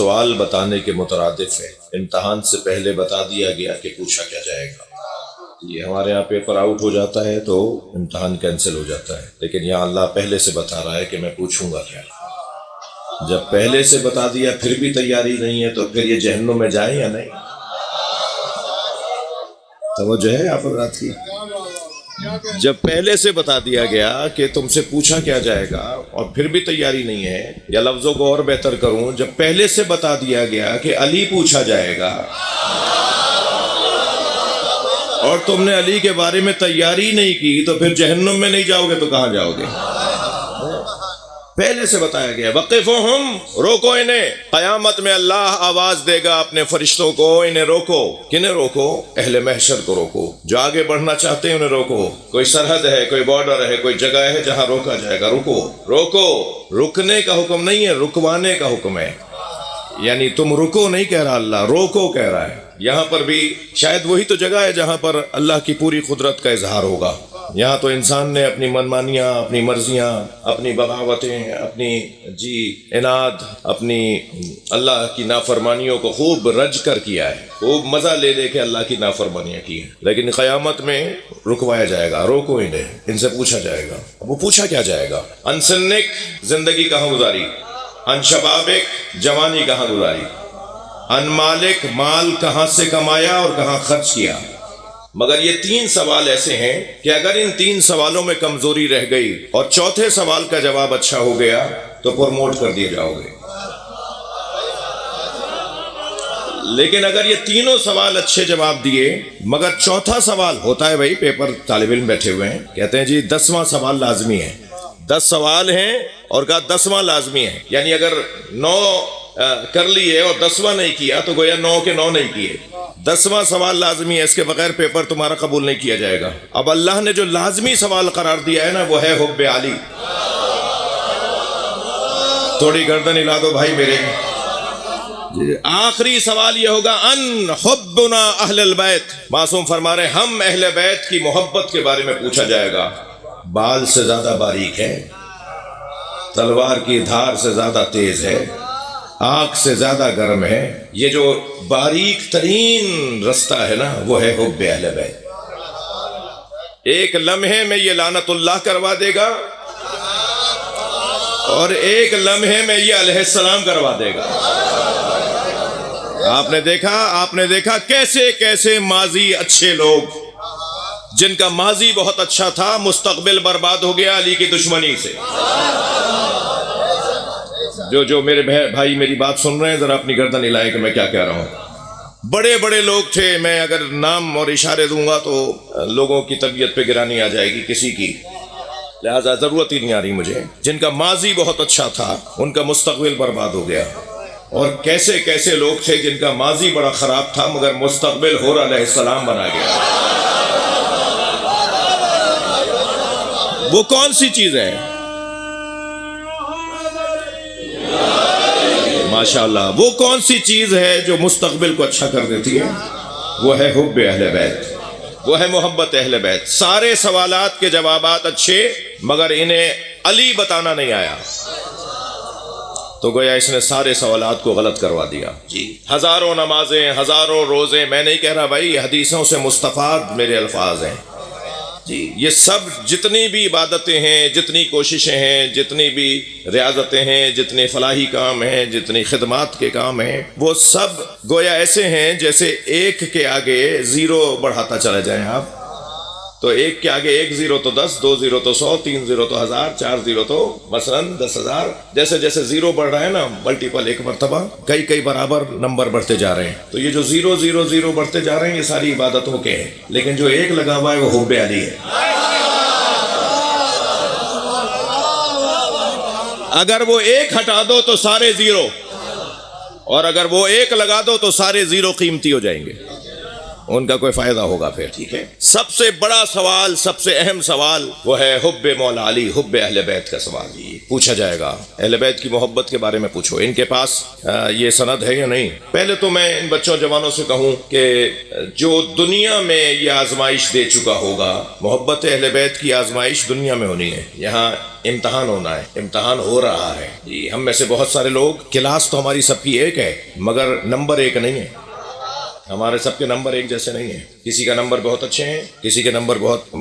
سوال بتانے کے مترادف ہے، امتحان سے پہلے بتا دیا گیا کہ پوچھا کیا جائے گا۔ یہ ہمارے یہاں پیپر آؤٹ ہو جاتا ہے تو امتحان کینسل ہو جاتا ہے، لیکن یہاں اللہ پہلے سے بتا رہا ہے کہ میں پوچھوں گا کیا۔ جب پہلے سے بتا دیا پھر بھی تیاری نہیں ہے تو پھر یہ جہنم میں جائیں یا نہیں؟ توجہ ہے آپ حضرات کی؟ جب پہلے سے بتا دیا گیا کہ تم سے پوچھا کیا جائے گا اور پھر بھی تیاری نہیں ہے، یا لفظوں کو اور بہتر کروں، جب پہلے سے بتا دیا گیا کہ علی پوچھا جائے گا اور تم نے علی کے بارے میں تیاری نہیں کی تو پھر جہنم میں نہیں جاؤ گے تو کہاں جاؤ گے؟ پہلے سے بتایا گیا وقفہم، روکو انہیں، قیامت میں اللہ آواز دے گا اپنے فرشتوں کو، انہیں روکو۔ کنہیں روکو؟ اہل محشر کو روکو، جو آگے بڑھنا چاہتے ہیں انہیں روکو۔ کوئی سرحد ہے، کوئی بارڈر ہے، کوئی جگہ ہے جہاں روکا جائے گا، رکو۔ روکو، رکنے کا حکم نہیں ہے، رکوانے کا حکم ہے، یعنی تم رکو نہیں کہہ رہا اللہ، روکو کہہ رہا ہے۔ یہاں پر بھی شاید وہی تو جگہ ہے جہاں پر اللہ کی پوری قدرت کا اظہار ہوگا۔ یہاں تو انسان نے اپنی منمانیاں، اپنی مرضیاں، اپنی بغاوتیں، اپنی عناد، اپنی اللہ کی نافرمانیوں کو خوب رج کر کیا ہے، خوب مزہ لے لے کے اللہ کی نافرمانیاں کی ہیں، لیکن قیامت میں رکوایا جائے گا، روکو انہیں، ان سے پوچھا جائے گا۔ وہ پوچھا کیا جائے گا؟ ان سنک، زندگی کہاں گزاری، ان شبابک، جوانی کہاں گزاری، ان مالک، مال کہاں سے کمایا اور کہاں خرچ کیا۔ مگر یہ تین سوال ایسے ہیں کہ اگر ان تین سوالوں میں کمزوری رہ گئی اور چوتھے سوال کا جواب اچھا ہو گیا تو پروموٹ کر دیے جاؤ گے، لیکن اگر یہ تینوں سوال اچھے جواب دیے مگر چوتھا سوال ہوتا ہے، بھائی پیپر طالب علم بیٹھے ہوئے ہیں کہتے ہیں جی 10واں سوال لازمی ہے، 10 سوال ہیں اور کہا 10واں لازمی ہے، یعنی اگر 9 کر لیے اور 10واں نہیں کیا تو گویا 9 کے 9 نہیں کیے، 10واں سوال لازمی ہے، اس کے بغیر پیپر تمہارا قبول نہیں کیا جائے گا۔ اب اللہ نے جو لازمی سوال قرار دیا ہے نا وہ ہے حب علی۔ تھوڑی گردن ہلا دو بھائی میرے۔ آخری سوال یہ ہوگا ان حبنا اہل البیت، معصوم فرما رہے ہیں ہم اہل بیت کی محبت کے بارے میں پوچھا جائے گا۔ بال سے زیادہ باریک ہے، تلوار کی دھار سے زیادہ تیز ہے، آگ سے زیادہ گرم ہے، یہ جو باریک ترین رستہ ہے نا وہ ہے حب اہل بیت۔ ایک لمحے میں یہ لعنت اللہ کروا دے گا اور ایک لمحے میں یہ علیہ السلام کروا دے گا۔ آپ نے دیکھا کیسے کیسے ماضی اچھے لوگ جن کا ماضی بہت اچھا تھا مستقبل برباد ہو گیا علی کی دشمنی سے۔ جو میرے بھائی میری بات سن رہے ہیں ذرا اپنی گردن ہلائیں کہ میں کیا کہہ رہا ہوں۔ بڑے بڑے لوگ تھے، میں اگر نام اور اشارے دوں گا تو لوگوں کی طبیعت پہ گرانی آ جائے گی کسی کی، لہذا ضرورت ہی نہیں آ رہی مجھے۔ جن کا ماضی بہت اچھا تھا ان کا مستقبل برباد ہو گیا، اور کیسے کیسے لوگ تھے جن کا ماضی بڑا خراب تھا مگر مستقبل حور علیہ السلام بنا گیا۔ وہ کون سی چیز ہے؟ ماشاءاللہ، وہ کون سی چیز ہے جو مستقبل کو اچھا کر دیتی ہے؟ وہ ہے حب اہل بیت، وہ ہے محبت اہل بیت۔ سارے سوالات کے جوابات اچھے مگر انہیں علی بتانا نہیں آیا تو گویا اس نے سارے سوالات کو غلط کروا دیا۔ جی ہزاروں نمازیں، ہزاروں روزے، میں نہیں کہہ رہا بھائی، یہ حدیثوں سے مستفاد میرے الفاظ ہیں۔ جی یہ سب جتنی بھی عبادتیں ہیں، جتنی کوششیں ہیں، جتنی بھی ریاضتیں ہیں، جتنے فلاحی کام ہیں، جتنی خدمات کے کام ہیں، وہ سب گویا ایسے ہیں جیسے ایک کے آگے زیرو بڑھاتا چلے جائیں آپ، تو ایک کے آگے 1 زیرو تو 10، 2 زیرو تو 100، 3 زیرو تو 1000، 4 زیرو تو مثلا 10,000، جیسے جیسے زیرو بڑھ رہا ہے نا ملٹیپل ایک مرتبہ کئی برابر نمبر بڑھتے جا رہے ہیں، تو یہ جو 0 0 0 بڑھتے جا رہے ہیں یہ ساری عبادتوں کے ہیں، لیکن جو ایک لگا ہوا ہے وہ حب علی ہے۔ اگر وہ ایک ہٹا دو تو سارے زیرو، اور اگر وہ ایک لگا دو تو سارے زیرو قیمتی ہو جائیں گے، ان کا کوئی فائدہ ہوگا پھر۔ ٹھیک ہے، سب سے بڑا سوال، سب سے اہم سوال وہ ہے حب مولا علی، حب اہل بیت کا سوال۔ پوچھا جائے گا اہل بیت کی محبت کے بارے میں پوچھو، ان کے پاس یہ سند ہے یا نہیں۔ پہلے تو میں ان بچوں جوانوں سے کہوں کہ جو دنیا میں یہ آزمائش دے چکا ہوگا، محبت اہل بیت کی آزمائش دنیا میں ہونی ہے، یہاں امتحان ہونا ہے، امتحان ہو رہا ہے۔ ہم میں سے بہت سارے لوگ، کلاس تو ہماری سب کی ایک ہے مگر نمبر ایک نہیں ہے، ہمارے سب کے نمبر ایک جیسے نہیں ہیں، کسی کا نمبر بہت اچھے ہیں، کسی کے نمبر بہت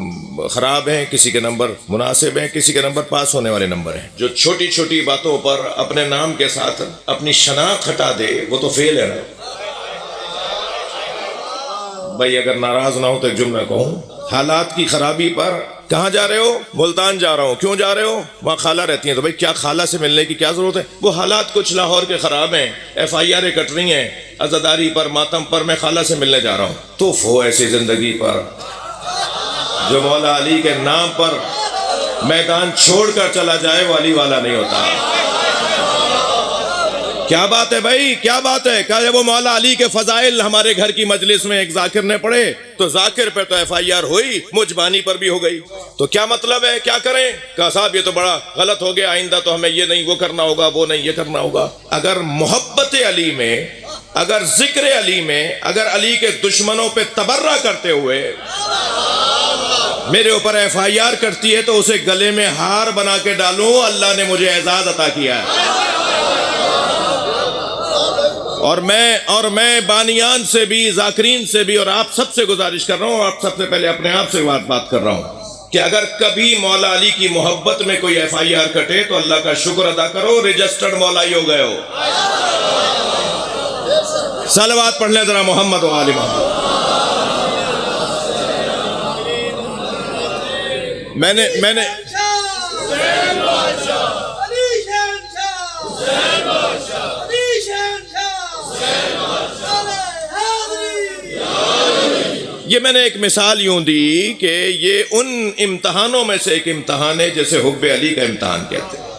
خراب ہیں، کسی کے نمبر مناسب ہیں، کسی کے نمبر پاس ہونے والے نمبر ہیں۔ جو چھوٹی چھوٹی باتوں پر اپنے نام کے ساتھ اپنی شناخت ہٹا دے وہ تو فیل ہے نا۔ بھائی اگر ناراض نہ ہو تو ایک جملہ کہوں، حالات کی خرابی پر کہاں جا رہے ہو؟ ملتان جا رہا ہوں۔ کیوں جا رہے ہو؟ وہاں خالہ رہتی ہیں۔ تو بھائی کیا خالہ سے ملنے کی کیا ضرورت ہے؟ وہ حالات کچھ لاہور کے خراب ہیں، FIR کٹ رہی ہیں، عزاداری پر، ماتم پر، میں خالہ سے ملنے جا رہا ہوں۔ توف ہو ایسی زندگی پر جو مولا علی کے نام پر میدان چھوڑ کر چلا جائے، وہ علی والا نہیں ہوتا۔ کیا بات ہے بھائی، کیا بات ہے؟ کہ جب وہ مولا علی کے فضائل ہمارے گھر کی مجلس میں ایک ذاکر نے پڑھے تو ذاکر پہ تو FIR ہوئی، مجھ بانی پر بھی ہو گئی۔ تو کیا مطلب ہے؟ کیا کریں؟ کہا صاحب یہ تو بڑا غلط ہو گیا، آئندہ تو ہمیں یہ نہیں وہ کرنا ہوگا، وہ نہیں یہ کرنا ہوگا۔ اگر محبت علی میں، اگر ذکر علی میں، اگر علی کے دشمنوں پہ تبرہ کرتے ہوئے میرے اوپر FIR کرتی ہے تو اسے گلے میں ہار بنا کے ڈالوں، اللہ نے مجھے اعزاز عطا کیا ہے۔ اور میں بانیان سے بھی، ذاکرین سے بھی، اور آپ سب سے گزارش کر رہا ہوں، آپ سب سے پہلے اپنے آپ سے بات کر رہا ہوں کہ اگر کبھی مولا علی کی محبت میں کوئی FIR کٹے تو اللہ کا شکر ادا کرو، رجسٹرڈ مولائی ہو گئے ہو۔ صلوات پڑھ لیں ذرا محمد و آل محمد۔ میں نے یہ میں نے ایک مثال یوں دی کہ یہ ان امتحانوں میں سے ایک امتحان ہے جیسے حب علی کا امتحان کہتے ہیں۔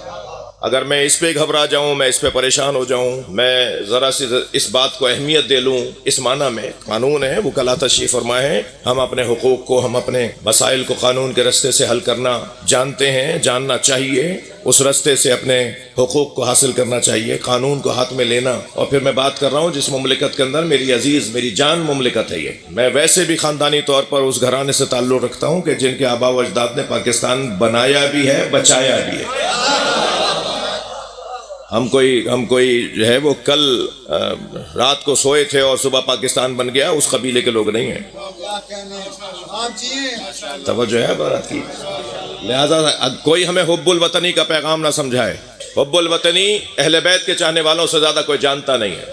اگر میں اس پہ گھبرا جاؤں، میں اس پہ پریشان ہو جاؤں، میں ذرا سی اس بات کو اہمیت دے لوں، اس معنی میں قانون ہے، وہ کلا تشریف فرمائے ہیں، ہم اپنے حقوق کو، ہم اپنے مسائل کو قانون کے رستے سے حل کرنا جانتے ہیں، جاننا چاہیے، اس رستے سے اپنے حقوق کو حاصل کرنا چاہیے، قانون کو ہاتھ میں لینا۔ اور پھر میں بات کر رہا ہوں جس مملکت کے اندر میری عزیز، میری جان مملکت ہے یہ، میں ویسے بھی خاندانی طور پر اس گھرانے سے تعلق رکھتا ہوں کہ جن کے آبا و اجداد نے پاکستان بنایا بھی ہے، بچایا بھی ہے۔ ہم کوئی جو ہے وہ کل رات کو سوئے تھے اور صبح پاکستان بن گیا، اس قبیلے کے لوگ نہیں ہیں۔ توجہ ہے بات کی، لہذا کوئی ہمیں حب الوطنی کا پیغام نہ سمجھائے۔ حب الوطنی اہل بیت کے چاہنے والوں سے زیادہ کوئی جانتا نہیں ہے۔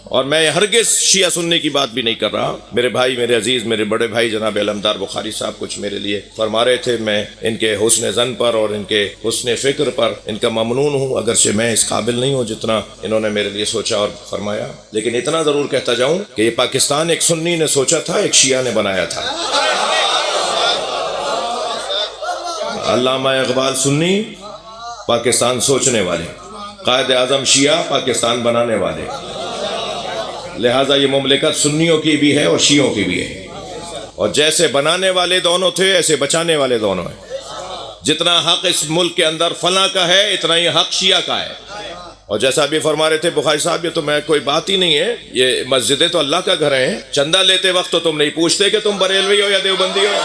اور میں ہرگز شیعہ سنی کی بات بھی نہیں کر رہا۔ میرے بھائی، میرے عزیز، میرے بڑے بھائی جناب علمدار بخاری صاحب کچھ میرے لیے فرما رہے تھے، میں ان کے حسن ظن پر اور ان کے حسن فکر پر ان کا ممنون ہوں، اگرچہ میں اس قابل نہیں ہوں جتنا انہوں نے میرے لیے سوچا اور فرمایا، لیکن اتنا ضرور کہتا جاؤں کہ یہ پاکستان ایک سنی نے سوچا تھا، ایک شیعہ نے بنایا تھا۔ علامہ اقبال سنی، پاکستان سوچنے والے، قائد اعظم شیعہ، پاکستان بنانے والے، لہٰذا یہ مملکت سنیوں کی بھی ہے اور شیعوں کی بھی ہے، اور جیسے بنانے والے دونوں تھے ایسے بچانے والے دونوں ہیں۔ جتنا حق اس ملک کے اندر فلاں کا ہے اتنا ہی حق شیعہ کا ہے۔ اور جیسا بھی فرما رہے تھے بخاری صاحب، یہ تو میں کوئی بات ہی نہیں ہے، یہ مسجدیں تو اللہ کا گھر ہیں، چندہ لیتے وقت تو تم نہیں پوچھتے کہ تم بریلوی ہو یا دیوبندی ہو،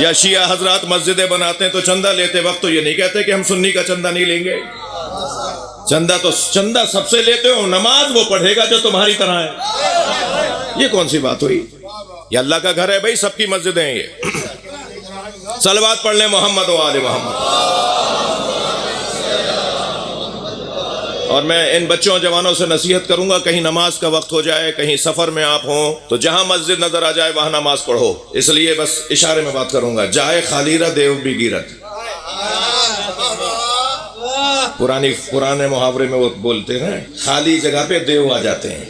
یا شیعہ حضرات مسجدیں بناتے ہیں تو چندہ لیتے وقت تو یہ نہیں کہتے کہ ہم سنی کا چندہ نہیں لیں گے۔ چندہ سب سے لیتے ہو، نماز وہ پڑھے گا جو تمہاری طرح ہے۔ یہ کون سی بات ہوئی؟ یہ اللہ کا گھر ہے بھائی، سب کی مسجدیں ہیں یہ۔ صلوات پڑھ لیں محمد و آل محمد۔ اور میں ان بچوں جوانوں سے نصیحت کروں گا، کہیں نماز کا وقت ہو جائے، کہیں سفر میں آپ ہوں تو جہاں مسجد نظر آ جائے وہاں نماز پڑھو۔ اس لیے بس اشارے میں بات کروں گا، جائے خالی رہ دیو بھی گیرت۔ پرانے محاورے میں وہ بولتے ہیں خالی جگہ پہ دیو آ جاتے ہیں۔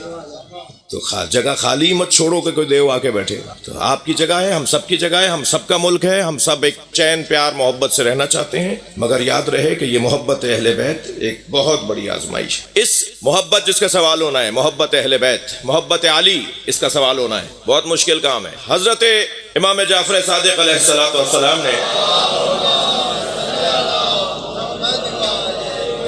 تو جگہ خالی مت چھوڑو کہ کوئی دیو آ کے بیٹھے. تو آپ کی جگہ ہے، ہم سب کی جگہ ہے، ہم سب کا ملک ہے، ہم سب ایک چین پیار محبت سے رہنا چاہتے ہیں. مگر یاد رہے کہ یہ محبت اہل بیت ایک بہت بڑی آزمائش ہے. اس محبت جس کا سوال ہونا ہے، محبت اہل بیت، محبت علی، اس کا سوال ہونا ہے. بہت مشکل کام ہے. حضرت امام جعفر صادق علیہ السلام نے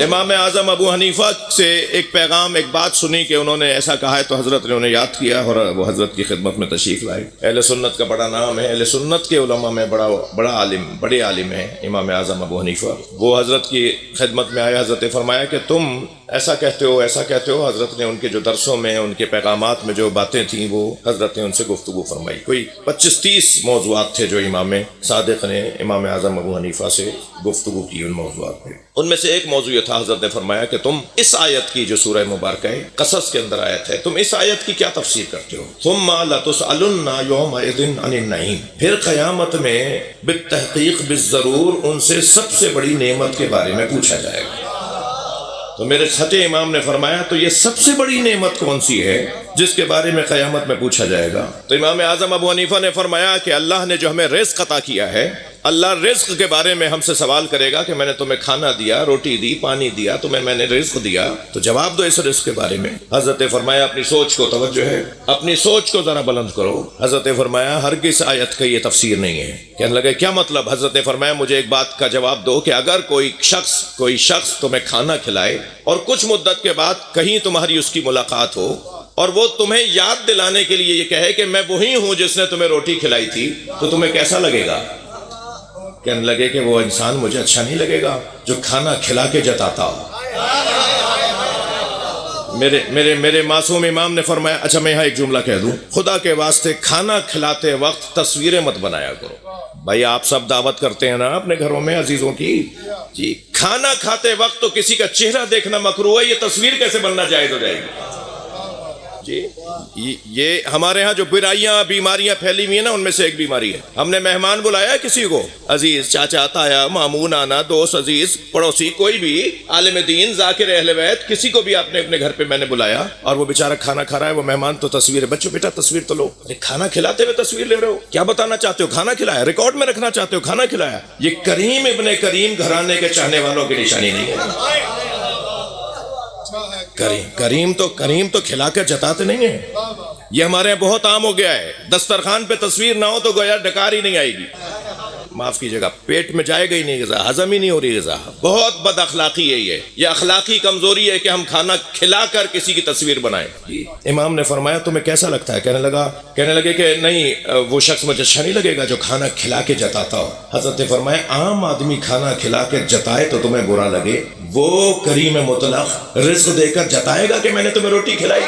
امام اعظم ابو حنیفہ سے ایک پیغام، ایک بات سنی کہ انہوں نے ایسا کہا ہے، تو حضرت نے انہیں یاد کیا اور وہ حضرت کی خدمت میں تشریف لائے. اہل سنت کا بڑا نام ہے، اہل سنت کے علماء میں بڑے عالم ہیں امام اعظم ابو حنیفہ. وہ حضرت کی خدمت میں آئے. حضرت نے فرمایا کہ تم ایسا کہتے ہو، ایسا کہتے ہو. حضرت نے ان کے جو درسوں میں، ان کے پیغامات میں جو باتیں تھیں، وہ حضرت نے ان سے گفتگو فرمائی. کوئی 25-30 موضوعات تھے جو امام صادق نے امام اعظم ابو حنیفہ سے گفتگو کی. ان موضوعات میں ان میں سے ایک موضوع یہ تھا، حضرت نے فرمایا کہ تم اس آیت کی جو سورہ مبارکہ ہے، قصص کے اندر آیت ہے، تم اس آیت کی کیا تفسیر کرتے ہو؟ ثم لتسألن یومئذ عن النعیم، پھر قیامت میں بالتحقیق بالضرور ان سے سب سے بڑی نعمت کے بارے میں پوچھا جائے گا. تو میرے چھٹے امام نے فرمایا تو یہ سب سے بڑی نعمت کون سی ہے جس کے بارے میں قیامت میں پوچھا جائے گا؟ تو امام اعظم ابو حنیفہ نے فرمایا کہ اللہ نے جو ہمیں رزق عطا کیا ہے، اللہ رزق کے بارے میں ہم سے سوال کرے گا کہ میں نے تمہیں کھانا دیا، روٹی دی، پانی دیا، تمہیں میں نے رزق دیا، تو جواب دو اس رزق کے بارے میں. حضرت نے فرمایا اپنی سوچ کو توجہ ہے، اپنی سوچ کو ذرا بلند کرو. حضرت نے فرمایا ہرگز آیت کا یہ تفسیر نہیں ہے. کہنے لگے کیا مطلب؟ حضرت نے فرمایا مجھے ایک بات کا جواب دو کہ اگر کوئی شخص تمہیں کھانا کھلائے اور کچھ مدت کے بعد کہیں تمہاری اس کی ملاقات ہو اور وہ تمہیں یاد دلانے کے لیے یہ کہے کہ میں وہی ہوں جس نے تمہیں روٹی کھلائی تھی، تو تمہیں کیسا لگے گا؟ کہنے لگے کہ وہ انسان مجھے اچھا نہیں لگے گا جو کھانا کھلا کے جتاتا ہو. میرے معصوم امام نے فرمایا اچھا میں یہاں ایک جملہ کہہ دوں، خدا کے واسطے کھانا کھلاتے وقت تصویریں مت بنایا کرو. بھائی آپ سب دعوت کرتے ہیں نا اپنے گھروں میں عزیزوں کی، جی کھانا کھاتے وقت تو کسی کا چہرہ دیکھنا مکروہ ہے، یہ تصویر کیسے بننا جائز ہو جائے گی؟ جی یہ ہمارے ہاں جو برائیاں بیماریاں پھیلی ہوئی ہیں نا، ان میں سے ایک بیماری ہے. ہم نے مہمان بلایا کسی کو، عزیز چاچا تایا ماموں نانا دوست عزیز پڑوسی کوئی بھی عالم دین ذاکر اہل بیت، کسی کو بھی آپ نے اپنے گھر پہ میں نے بلایا اور وہ بیچارہ کھانا کھا رہا ہے، وہ مہمان تو تصویر ہے. بچوں بیٹا تصویر تو لو. کھانا کھلاتے ہوئے تصویر لے رہے ہو، کیا بتانا چاہتے ہو؟ کھانا کھلایا، ریکارڈ میں رکھنا چاہتے ہو کھانا کھلایا. یہ کریم ابن کریم گھرانے کے چاہنے والوں کی نشانی نہیں ہے. کریم تو کھلا کر جتاتے نہیں ہیں. یہ ہمارے یہاں بہت عام ہو گیا ہے. دسترخوان پہ تصویر نہ ہو تو گویا ڈکار ہی نہیں آئے گی، معاف کیجیے گا، پیٹ میں جائے گا ہی نہیں غذا، ہضم ہی نہیں ہو رہی غذا. بہت بد اخلاقی ہے یہ اخلاقی کمزوری ہے کہ ہم کھانا کھلا کر کسی کی تصویر بنائیں. امام نے فرمایا تمہیں کیسا لگتا ہے؟ کہنے لگے کہ نہیں وہ شخص مجھے اچھا نہیں لگے گا جو کھانا کھلا کے جتاتا ہو. حضرت نے فرمایا عام آدمی کھانا کھلا کے جتائے تو تمہیں برا لگے، وہ کریم مطلق رزق دے کر جتائے گا کہ میں نے تمہیں روٹی کھلائی.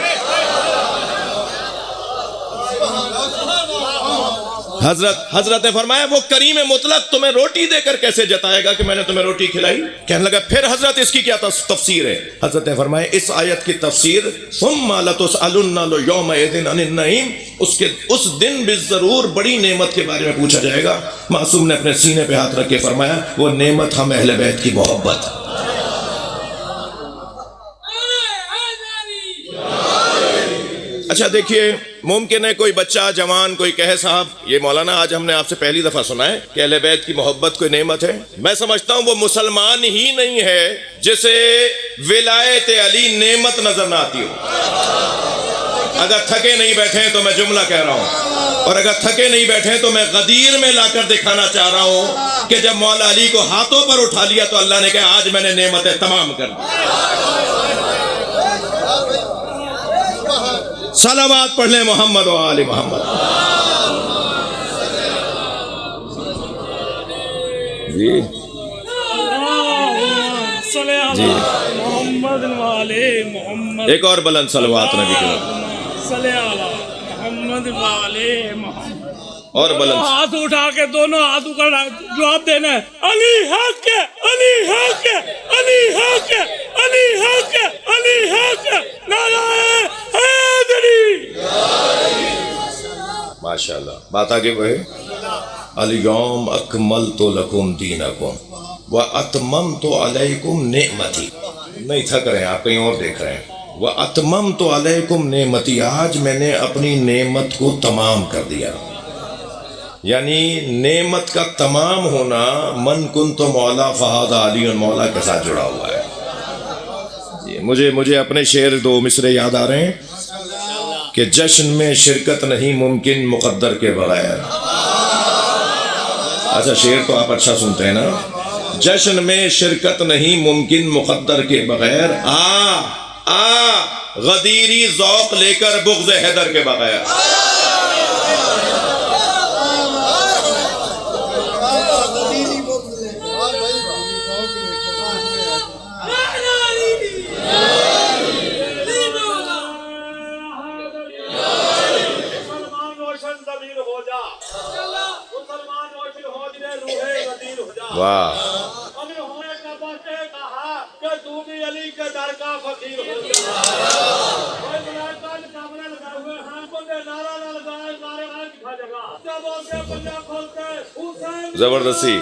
حضرت نے فرمایا وہ کریم مطلق تمہیں روٹی دے کر کیسے جتائے گا کہ میں نے تمہیں روٹی کھلائی؟ کہنے لگا پھر حضرت اس کی کیا تفسیر ہے؟ حضرت نے فرمایا اس آیت کی تفسیر ثم لتسألن یومئذ عن النعیم، اس دن بالضرور بڑی نعمت کے بارے میں پوچھا جائے گا. معصوم نے اپنے سینے پہ ہاتھ رکھ کے فرمایا وہ نعمت ہم اہل بیت کی محبت. اچھا دیکھیے، ممکن ہے کوئی بچہ جوان کوئی کہے صاحب یہ مولانا آج ہم نے آپ سے پہلی دفعہ سنا ہے کہ اہل بیت کی محبت کوئی نعمت ہے. میں سمجھتا ہوں وہ مسلمان ہی نہیں ہے جسے ولایت علی نعمت نظر نہ آتی ہو. اگر تھکے نہیں بیٹھے ہیں تو میں جملہ کہہ رہا ہوں، اور اگر تھکے نہیں بیٹھے تو میں غدیر میں لا کر دکھانا چاہ رہا ہوں کہ جب مولا علی کو ہاتھوں پر اٹھا لیا تو اللہ نے کہا آج میں نے نعمتیں تمام کر دی. صلوات پڑھ لیں محمد و آل محمد. جی جی محمد والے محمد، ایک اور بلند صلوات نبی کے محمد والے محمد. اور بلند ہاتھ اٹھا کے دونوں ہاتھوں کا جواب دینا ہے. علی حق ہے، علی حق ہے، علی حق ہے، علی حق ہے، علی حق ہے. نعرہ حیدری. ماشاءاللہ. بات آگے بڑھے. الیوم اکملت لکم دینکم واتممت علیکم نعمتی. نہیں تھک رہے ہیں آپ، کہیں اور دیکھ رہے ہیں. وَأَتْمَمْتُ عَلَيْكُمْ نِعْمَتِي، آج میں نے اپنی نعمت کو تمام کر دیا. یعنی نعمت کا تمام ہونا من کنت مولا فہذا علی مولا کے ساتھ جڑا ہوا ہے. مجھے اپنے شعر دو مصرے یاد آ رہے ہیں کہ جشن میں شرکت نہیں ممکن مقدر کے بغیر. اچھا شعر تو آپ اچھا سنتے ہیں نا. جشن میں شرکت نہیں ممکن مقدر کے بغیر، غدیری ذوق لے کر بغض حیدر کے بغیر. واہ زبردستی.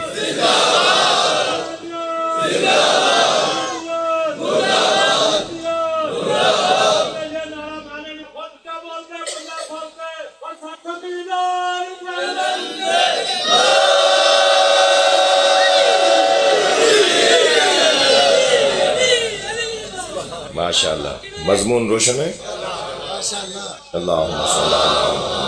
ماشاءاللہ مضمون روشن ہے. اللہم صلی اللہ علیہ وسلم.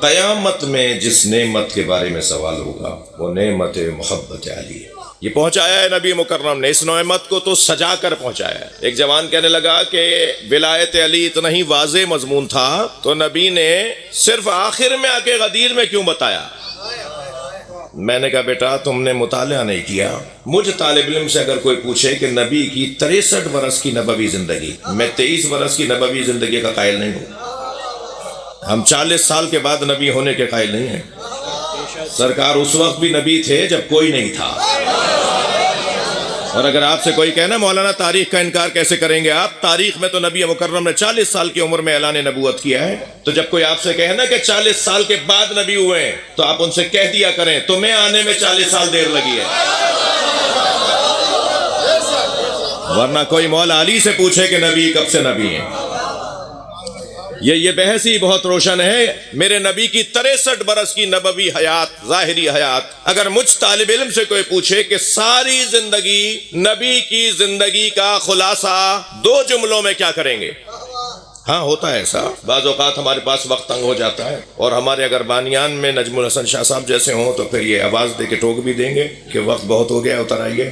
قیامت میں جس نعمت کے بارے میں سوال ہوگا وہ نعمت محبت علی ہے. یہ پہنچایا ہے نبی مکرم نے اس نعمت کو تو سجا کر پہنچایا ہے. ایک جوان کہنے لگا کہ ولایت علی اتنا ہی واضح مضمون تھا تو نبی نے صرف آخر میں آ کے غدیر میں کیوں بتایا؟ میں نے کہا بیٹا تم نے مطالعہ نہیں کیا. مجھ طالب علم سے اگر کوئی پوچھے کہ نبی کی 63 برس کی نبوی زندگی، میں 23 برس کی نبوی زندگی کا قائل نہیں ہوں. ہم 40 سال کے بعد نبی ہونے کے قائل نہیں ہیں. سرکار اس وقت بھی نبی تھے جب کوئی نہیں تھا. اور اگر آپ سے کوئی کہنا مولانا تاریخ کا انکار کیسے کریں گے آپ، تاریخ میں تو نبی مکرم نے 40 سال کی عمر میں اعلان نبوت کیا ہے. تو جب کوئی آپ سے کہے نا کہ 40 سال کے بعد نبی ہوئے ہیں تو آپ ان سے کہہ دیا کریں تمہیں آنے میں 40 سال دیر لگی ہے. ورنہ کوئی مولا علی سے پوچھے کہ نبی کب سے نبی ہیں. یہ بحث ہی بہت روشن ہے. میرے نبی کی 63 برس کی نبوی حیات، ظاہری حیات، اگر مجھ طالب علم سے کوئی پوچھے کہ ساری زندگی نبی کی زندگی کا خلاصہ 2 جملوں میں کیا کریں گے؟ ہاں ہوتا ہے ایسا. بعض اوقات ہمارے پاس وقت تنگ ہو جاتا ہے اور ہمارے اگر بانیان میں نجم الحسن شاہ صاحب جیسے ہوں تو پھر یہ آواز دے کے ٹوک بھی دیں گے کہ وقت بہت ہو گیا اتر آئیے.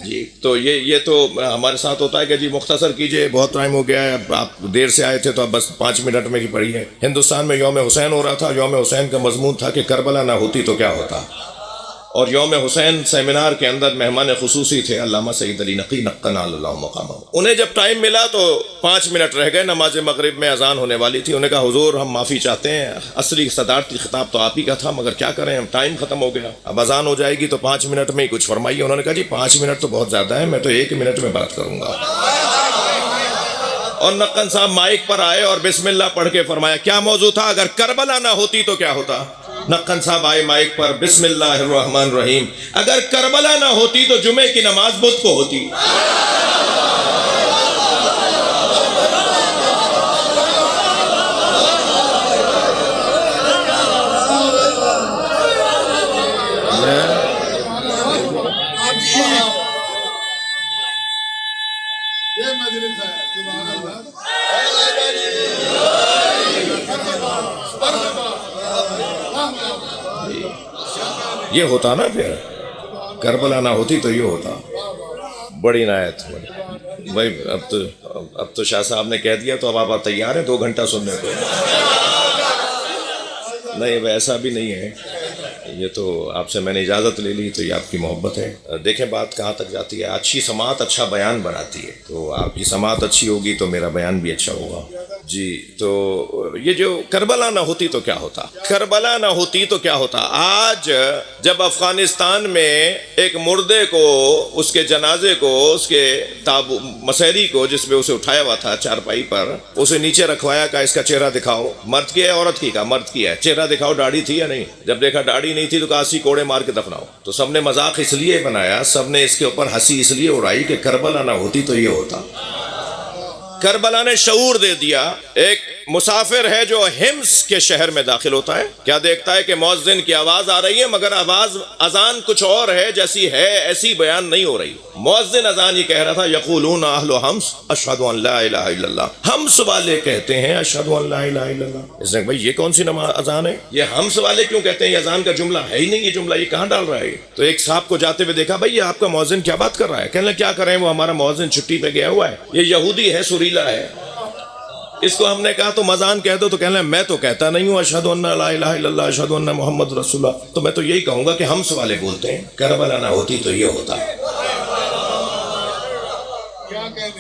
جی تو یہ تو ہمارے ساتھ ہوتا ہے کہ جی مختصر کیجئے بہت ٹائم ہو گیا ہے، آپ دیر سے آئے تھے تو اب بس 5 منٹ میں ہی پڑھی ہے. ہندوستان میں یوم حسین ہو رہا تھا. یوم حسین کا مضمون تھا کہ کربلا نہ ہوتی تو کیا ہوتا. اور یوم حسین سیمینار کے اندر مہمان خصوصی تھے علامہ سید علی نقی نقنا اللہ مقامہ. انہیں جب ٹائم ملا تو 5 منٹ رہ گئے، نماز مغرب میں اذان ہونے والی تھی. انہوں نے کہا حضور ہم معافی چاہتے ہیں، اصلی صدارتی خطاب تو آپ ہی کا تھا مگر کیا کریں ہم ٹائم ختم ہو گیا، اب اذان ہو جائے گی تو 5 منٹ میں ہی کچھ فرمائیے. انہوں نے کہا جی 5 منٹ تو بہت زیادہ ہے، میں تو 1 منٹ میں بات کروں گا. اور نقن صاحب مائک پر آئے اور بسم اللہ پڑھ کے فرمایا. کیا موضوع تھا؟ اگر کربلا نہ ہوتی تو کیا ہوتا. نقن صاحب آئے مائک پر، بسم اللہ الرحمن الرحیم. اگر کربلا نہ ہوتی تو جمعے کی نماز بدھ کو ہوتی. یہ ہوتا نا پھر کربلا نہ ہوتی تو یہ ہوتا. بڑی عنایت بھائی. اب تو شاہ صاحب نے کہہ دیا تو اب آپ تیار ہیں 2 گھنٹہ سننے کو؟ نہیں ویسا بھی نہیں ہے. یہ تو آپ سے میں نے اجازت لے لی تو یہ آپ کی محبت ہے. دیکھیں بات کہاں تک جاتی ہے. اچھی سماعت اچھا بیان بناتی ہے، تو آپ کی سماعت اچھی ہوگی تو میرا بیان بھی اچھا ہوگا. جی تو یہ جو کربلا نہ ہوتی تو کیا ہوتا، کربلا نہ ہوتی تو کیا ہوتا۔ آج جب افغانستان میں ایک مردے کو، اس کے جنازے کو، اس کے مسیری کو جس میں اسے اٹھایا ہوا تھا چارپائی پر، اسے نیچے رکھوایا، کہا اس کا چہرہ دکھاؤ، مرد کی ہے عورت کی، کہا مرد کی ہے، چہرہ دکھاؤ، داڑھی تھی یا نہیں، جب دیکھا داڑھی نہیں تھی تو کہا 80 کوڑے مار کے دفناؤ۔ تو سب نے مذاق اس لیے بنایا، سب نے اس کے اوپر ہنسی اس لیے اڑائی کہ کربلا نہ ہوتی تو یہ ہوتا۔ کربلا نے شعور دے دیا۔ ایک مسافر ہے جو حمص کے شہر میں داخل ہوتا ہے، کیا دیکھتا ہے کہ مؤذن کی آواز آ رہی ہے، مگر آواز اذان کچھ اور ہے، جیسی ہے ایسی بیان نہیں ہو رہی۔ مؤذن اذان یہ کہہ رہا تھا، یقولون اہل حمص اشہد ان لا الہ الا اللہ، حمص والے کہتے ہیں اشہد ان لا الہ الا اللہ۔ اس نے کہا بھائی یہ کون سی اذان ہے، یہ حمص والے کیوں کہتے ہیں، یہ اذان کا جملہ ہے ہی نہیں، یہ جملہ یہ کہاں ڈال رہا ہے؟ تو ایک صاحب کو جاتے ہوئے دیکھا، بھائی یہ آپ کا مؤذن کیا بات کر رہا ہے؟ کہنے لگا کیا کریں، وہ ہمارا مؤذن چھٹی پہ گیا ہوا ہے، یہ یہودی ہے، سریلا ہے، اس کو ہم نے کہا تم اذان کہہ دو، تو کہنے لگا میں تو کہتا نہیں ہوں اشہد ان لا الہ الا اللہ اشہد ان محمد رسول اللہ، تو میں تو یہی کہوں گا کہ حمص والے بولتے ہیں، کربلا نہ ہوتی تو یہ ہوتا۔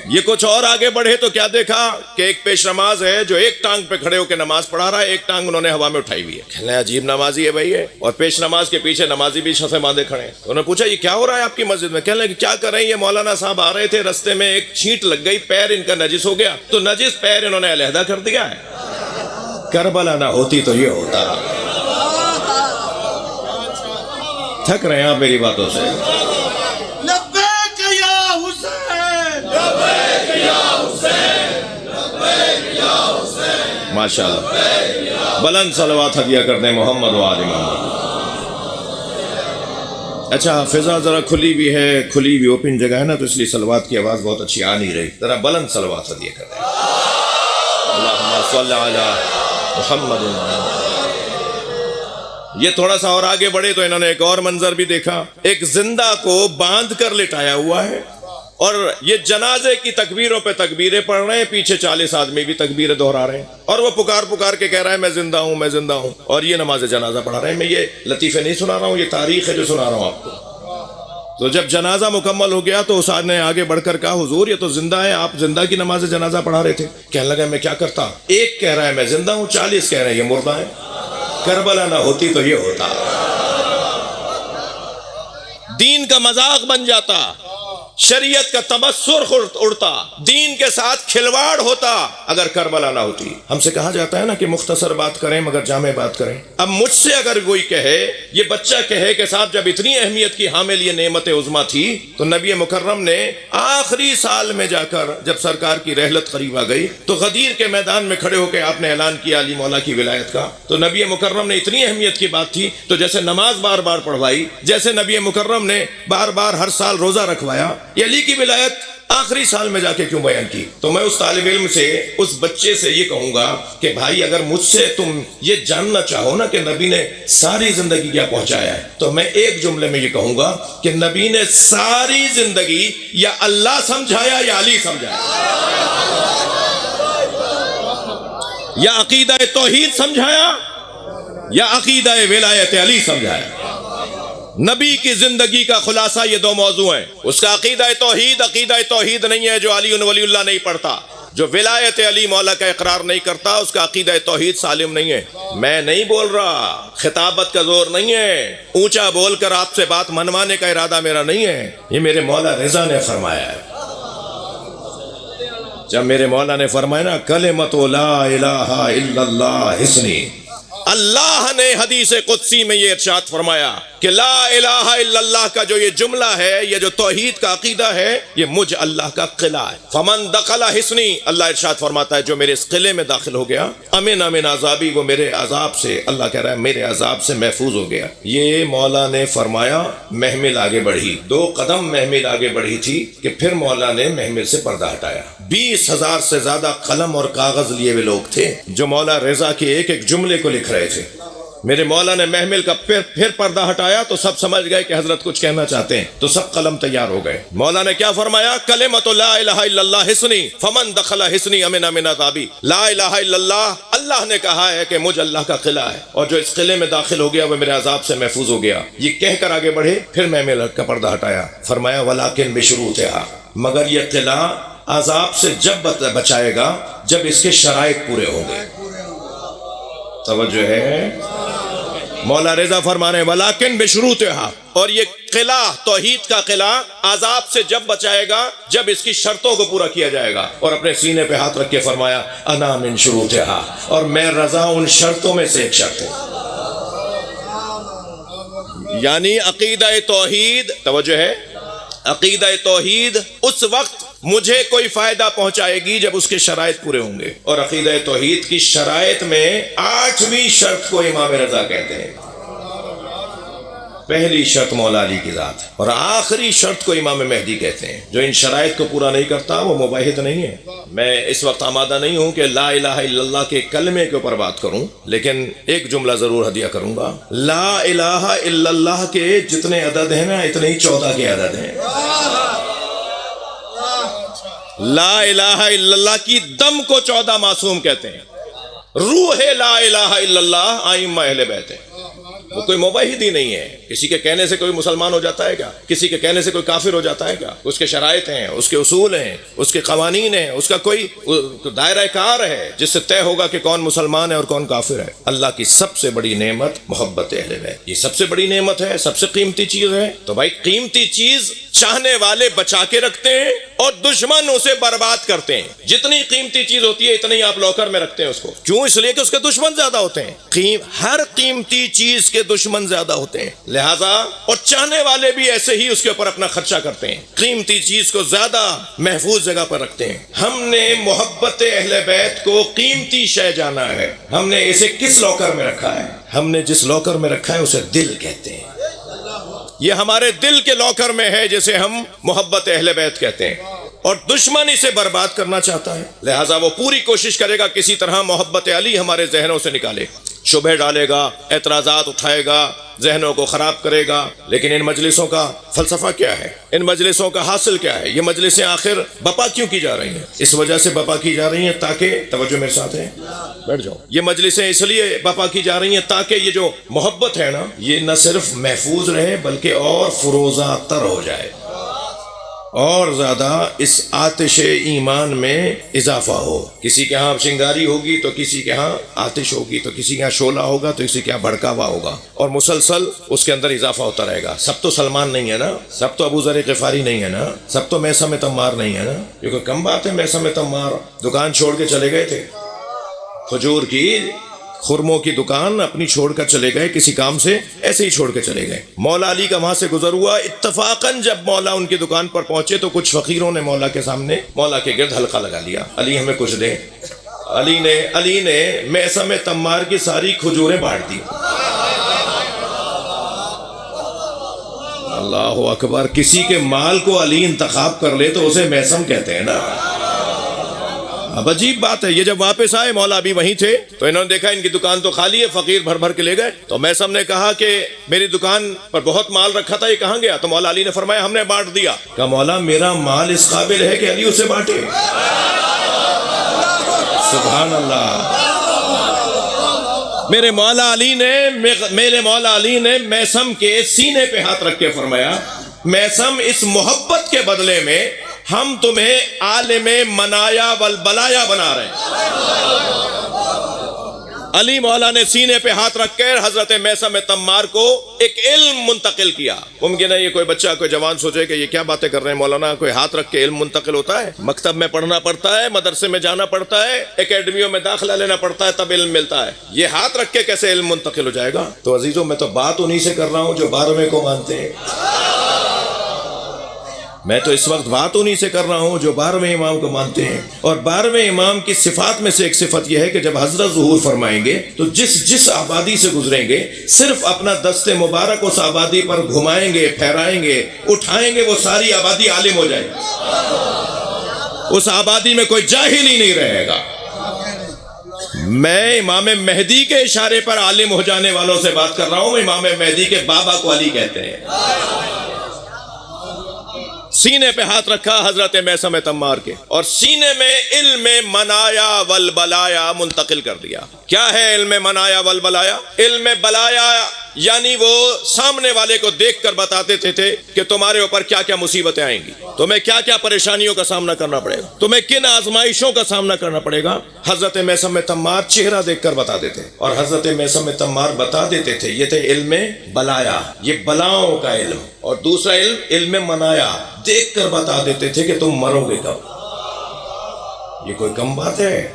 یہ کچھ اور آگے بڑھے تو کیا دیکھا کہ ایک پیش نماز ہے جو ایک ٹانگ پہ کھڑے ہو کے نماز پڑھا رہا ہے، ایک ٹانگ انہوں نے ہوا میں اٹھائی ہوئی ہے، کہنے لگا عجیب نمازی ہے بھائی ہے، اور پیش نماز کے پیچھے نمازی بھی صفے باندھے کھڑے ہیں۔ انہوں نے پوچھا یہ کیا ہو رہا ہے آپ کی مسجد میں؟ کہنے لگا کیا کر رہے ہیں، یہ مولانا صاحب آ رہے تھے، رستے میں ایک چھینٹ لگ گئی، پیر ان کا نجس ہو گیا، تو نجس پیر انہوں نے علیحدہ کر دیا ہے۔ کربلا نہ ہوتی تو یہ ہوتا۔ تھک رہے ہیں آپ میری باتوں سے؟ لبیک یا حسین، لبیک یا حسین، لبیک یا حسین، ماشاءاللہ، بلند صلوات ہدیہ کرتے ہیں محمد و آل محمد۔ اچھا فضا ذرا کھلی بھی ہے، کھلی بھی اوپن جگہ ہے نا، تو اس لیے صلوات کی آواز بہت اچھی آ نہیں رہی، ذرا بلند صلوات ہدیہ کرتے ہیں۔ اللہم صلی علی محمد۔ یہ تھوڑا سا اور آگے بڑھے تو انہوں نے ایک اور منظر بھی دیکھا، ایک زندہ کو باندھ کر لٹایا ہوا ہے، اور یہ جنازے کی تکبیروں پہ تکبیریں پڑھ رہے ہیں، پیچھے 40 آدمی بھی تکبیریں دہرا رہے ہیں، اور وہ پکار پکار کے کہہ رہا ہے میں زندہ ہوں، میں زندہ ہوں، اور یہ نماز جنازہ پڑھا رہے ہیں۔ میں یہ لطیفے نہیں سنا رہا ہوں، یہ تاریخ ہے جو سنا رہا ہوں آپ کو۔ تو جب جنازہ مکمل ہو گیا تو اس آدمی نے آگے بڑھ کر کہا حضور یہ تو زندہ ہے، آپ زندہ کی نماز جنازہ پڑھا رہے تھے۔ کہنے لگا میں کیا کرتا، ایک کہہ رہا ہے میں زندہ ہوں، 40 کہہ رہے ہیں یہ مردہ ہے۔ کربلا نہ ہوتی تو یہ ہوتا، دین کا مذاق بن جاتا، شریعت کا تبصر اڑتا، دین کے ساتھ کھلواڑ ہوتا اگر کربلا نہ ہوتی۔ ہم سے کہا جاتا ہے نا کہ مختصر بات کریں مگر جامع بات کریں۔ اب مجھ سے اگر کوئی کہے، یہ بچہ کہے کہ صاحب جب اتنی اہمیت کی حامل یہ نعمت عظمیٰ تھی تو نبی مکرم نے آخری سال میں جا کر جب سرکار کی رحلت قریب آ گئی تو غدیر کے میدان میں کھڑے ہو کے آپ نے اعلان کیا علی مولا کی ولایت کا، تو نبی مکرم نے اتنی اہمیت کی بات تھی تو جیسے نماز بار بار پڑھوائی، جیسے نبی مکرم نے بار بار ہر سال روزہ رکھوایا، یہ علی کی ولایت آخری سال میں جا کے کیوں بیان کی؟ تو میں اس طالب علم سے، اس بچے سے یہ کہوں گا کہ بھائی اگر مجھ سے تم یہ جاننا چاہو نا کہ نبی نے ساری زندگی کیا پہنچایا ہے، تو میں ایک جملے میں یہ کہوں گا کہ نبی نے ساری زندگی یا اللہ سمجھایا یا علی سمجھایا، یا عقیدہ توحید سمجھایا یا عقیدہ ولایت علی سمجھایا۔ نبی کی زندگی کا خلاصہ یہ دو موضوع ہیں، اس کا عقیدہ توحید نہیں ہے جو علی ولی اللہ نہیں پڑھتا، جو ولایت علی مولا کا اقرار نہیں کرتا اس کا عقیدہ توحید سالم نہیں ہے۔ میں نہیں بول رہا، خطابت کا زور نہیں ہے، اونچا بول کر آپ سے بات منوانے کا ارادہ میرا نہیں ہے، یہ میرے مولا رضا نے فرمایا ہے۔ جب میرے مولا نے فرمایا نا کلمۃ لا الہ الا اللہ حسنی، اللہ نے حدیث قدسی میں یہ ارشاد فرمایا کہ لا الہ الا اللہ کا جو یہ جملہ ہے، یہ جو توحید کا عقیدہ ہے، یہ مجھ اللہ کا قلعہ ہے۔ فمن دخل حصنی، اللہ ارشاد فرماتا ہے جو میرے اس قلعے میں داخل ہو گیا، امن عذابی، وہ میرے عذاب سے، اللہ کہہ رہا ہے میرے عذاب سے محفوظ ہو گیا۔ یہ مولا نے فرمایا، محمل آگے بڑھی، 2 قدم محمل آگے بڑھی تھی کہ پھر مولا نے محمل سے پردہ ہٹایا۔ 20,000 سے زیادہ قلم اور کاغذ لیے ہوئے لوگ تھے جو مولا رضا کے ایک ایک جملے کو لکھ رہے تھے۔ میرے مولا نے محمل کا پھر پردہ ہٹایا تو سب سمجھ گئے کہ حضرت کچھ کہنا چاہتے ہیں، تو سب قلم تیار ہو گئے۔ مولا نے کیا فرمایا؟ کلمۃ لا الہ الا اللہ حصنی فمن دخل حصنی امن من عذابی۔ لا الہ الا اللہ، اللہ نے کہا ہے کہ مجھ اللہ کا قلعہ ہے، اور جو اس قلعے میں داخل ہو گیا وہ میرے عذاب سے محفوظ ہو گیا۔ یہ کہہ کر آگے بڑھے، پھر محمل کا پردہ ہٹایا، فرمایا ولیکن بشروطہا، مگر یہ قلعہ عذاب سے جب بچائے گا جب اس کے شرائط پورے ہوں گے. توجہ ہے. مولا رضا فرمانے ولیکن بشروطہا، اور یہ قلعہ توحید کا قلعہ عذاب سے جب بچائے گا جب اس کی شرطوں کو پورا کیا جائے گا. اور اپنے سینے پہ ہاتھ رکھ کے فرمایا انا من شروطہا، اور میں رضا ان شرطوں میں سے ایک شرط ہے. یعنی عقیدہ توحید، توجہ ہے، عقیدہ توحید اس وقت مجھے کوئی فائدہ پہنچائے گی جب اس کے شرائط پورے ہوں گے. اور عقیدہ توحید کی شرائط میں 8ویں شرط کو امام رضا کہتے ہیں. پہلی شرط مولا علی کی ذات، اور آخری شرط کو امام مہدی کہتے ہیں. جو ان شرائط کو پورا نہیں کرتا وہ موحد نہیں ہے. میں اس وقت آمادہ نہیں ہوں کہ لا الہ الا اللہ کے کلمے کے اوپر بات کروں، لیکن ایک جملہ ضرور ہدیہ کروں گا. لا الہ الا اللہ کے جتنے عدد ہیں نا اتنے ہی 14 کے عدد ہیں. لا الہ الا اللہ کی دم کو 14 معصوم کہتے ہیں. روح لا الہ الا اللہ ائمہ اہل بیت ہے. وہ کوئی موحد ہی نہیں ہے. کسی کے کہنے سے کوئی مسلمان ہو جاتا ہے کیا؟ کسی کے کہنے سے کوئی کافر ہو جاتا ہے کیا؟ اس کے شرائط ہیں، اس کے اصول ہیں، اس کے قوانین ہیں، اس کا کوئی دائرہ کار ہے جس سے طے ہوگا کہ کون مسلمان ہے اور کون کافر ہے. اللہ کی سب سے بڑی نعمت محبت اہل بیت، یہ سب سے بڑی نعمت ہے، سب سے قیمتی چیز ہے. تو بھائی قیمتی چیز چاہنے والے بچا کے رکھتے ہیں اور دشمن اسے برباد کرتے ہیں. جتنی قیمتی چیز ہوتی ہے اتنی آپ لاکر میں رکھتے ہیں اس کو. کیوں؟ اس لیے کہ اس کے دشمن زیادہ ہوتے ہیں. ہر قیمتی چیز کے دشمن زیادہ ہوتے ہیں، لہذا اور چاہنے والے بھی ایسے ہی اس کے اوپر اپنا خرچہ کرتے ہیں. قیمتی چیز کو زیادہ محفوظ جگہ پر رکھتے ہیں. ہم نے محبت اہل بیت کو قیمتی شے جانا ہے. ہم نے اسے کس لاکر میں رکھا ہے؟ ہم نے جس لاکر میں رکھا ہے اسے دل کہتے ہیں. یہ ہمارے دل کے لاکر میں ہے جسے ہم محبت اہل بیت کہتے ہیں. اور دشمن اسے برباد کرنا چاہتا ہے، لہٰذا وہ پوری کوشش کرے گا کسی طرح محبت علی ہمارے ذہنوں سے نکالے. شبہ ڈالے گا، اعتراضات اٹھائے گا، ذہنوں کو خراب کرے گا. لیکن ان مجلسوں کا فلسفہ کیا ہے؟ ان مجلسوں کا حاصل کیا ہے؟ یہ مجلسیں آخر بپا کیوں کی جا رہی ہیں؟ اس وجہ سے بپا کی جا رہی ہیں تاکہ، توجہ میرے ساتھ ہے، بیٹھ جاؤ. یہ مجلسیں اس لیے بپا کی جا رہی ہیں تاکہ یہ جو محبت ہے نا یہ نہ صرف محفوظ رہے بلکہ اور فروزہ تر ہو جائے، اور زیادہ اس آتش ایمان میں اضافہ ہو. کسی کے ہاں شنگاری ہوگی تو کسی کے ہاں آتش ہوگی، تو کسی کے ہاں شعلہ ہوگا تو کسی کے ہاں بھڑکاوا ہوگا، اور مسلسل اس کے اندر اضافہ ہوتا رہے گا. سب تو سلمان نہیں ہے نا، سب تو ابو ذر غفاری نہیں ہے نا، سب تو میثم تمار نہیں ہے نا. یہ کوئی کم بات ہے؟ میثم تمار دکان چھوڑ کے چلے گئے تھے، کھجور کی خرموں کی دکان اپنی چھوڑ کر چلے گئے، کسی کام سے ایسے ہی چھوڑ کے چلے گئے. مولا علی کا وہاں سے گزر ہوا، اتفاقاً جب مولا ان کی دکان پر پہنچے تو کچھ فقیروں نے مولا کے سامنے مولا کے گرد حلقہ لگا لیا. علی ہمیں کچھ دیں. علی نے میثم تمار کی ساری کھجوریں بانٹ دی. اللہ اکبر. کسی کے مال کو علی انتخاب کر لے تو اسے میثم کہتے ہیں نا. اب عجیب بات ہے. یہ جب واپس آئے مولا بھی وہیں تھے تو انہوں نے دیکھا ان کی دکان تو خالی ہے، فقیر بھر بھر کے لے گئے. تو میثم نے کہا کہ میری دکان پر بہت مال رکھا تھا، یہ کہاں گیا؟ تو مولا علی نے فرمایا ہم نے بانٹ دیا. کہا مولا میرا مال اس قابل ہے کہ علی اسے بانٹے؟ سبحان اللہ. میرے مولا علی نے میثم کے سینے پہ ہاتھ رکھ کے فرمایا میثم اس محبت کے بدلے میں ہم تمہیں عالم منایا والبلایا بنا رہے ہیں. علی مولا نے سینے پہ ہاتھ رکھ کر حضرت میثم تمار کو ایک علم منتقل کیا. ممکن ہے یہ کوئی بچہ کوئی جوان سوچے کہ یہ کیا باتیں کر رہے ہیں مولانا، کوئی ہاتھ رکھ کے علم منتقل ہوتا ہے؟ مکتب میں پڑھنا پڑتا ہے، مدرسے میں جانا پڑتا ہے، اکیڈمیوں میں داخلہ لینا پڑتا ہے، تب علم ملتا ہے. یہ ہاتھ رکھ کے کیسے علم منتقل ہو جائے گا؟ تو عزیزوں میں تو بات انہی سے کر رہا ہوں جو 12ویں کو مانتے ہیں. میں تو اس وقت بات انہی سے کر رہا ہوں جو 12ویں امام کو مانتے ہیں. اور 12ویں امام کی صفات میں سے ایک صفت یہ ہے کہ جب حضرت ظہور فرمائیں گے تو جس آبادی سے گزریں گے صرف اپنا دست مبارک اس آبادی پر گھمائیں گے، پھیرائیں گے، اٹھائیں گے، وہ ساری آبادی عالم ہو جائے گی. اس آبادی میں کوئی جاہل ہی نہیں رہے گا. میں امام مہدی کے اشارے پر عالم ہو جانے والوں سے بات کر رہا ہوں. امام مہدی کے بابا کو علی کہتے ہیں. سینے پہ ہاتھ رکھا حضرت میثم تمار کے اور سینے میں علم منایا والبلایا منتقل کر دیا. کیا ہے علم منایا والبلایا؟ علم بلایا یعنی وہ سامنے والے کو دیکھ کر بتاتے تھے کہ تمہارے اوپر کیا کیا مصیبتیں آئیں گی. تمہیں کیا کیا پریشانیوں کا سامنا کرنا پڑے گا، تمہیں کن آزمائشوں کا سامنا کرنا پڑے گا۔ حضرت میثم تمار چہرہ دیکھ کر بتا دیتے، اور حضرت میثم تمار بتا دیتے تھے یہ تھے علم بلایا، یہ بلاؤں کا علم، اور دوسرا علم علم منایا، دیکھ کر بتا دیتے تھے کہ تم مرو گے کب۔ یہ کوئی کم بات ہے؟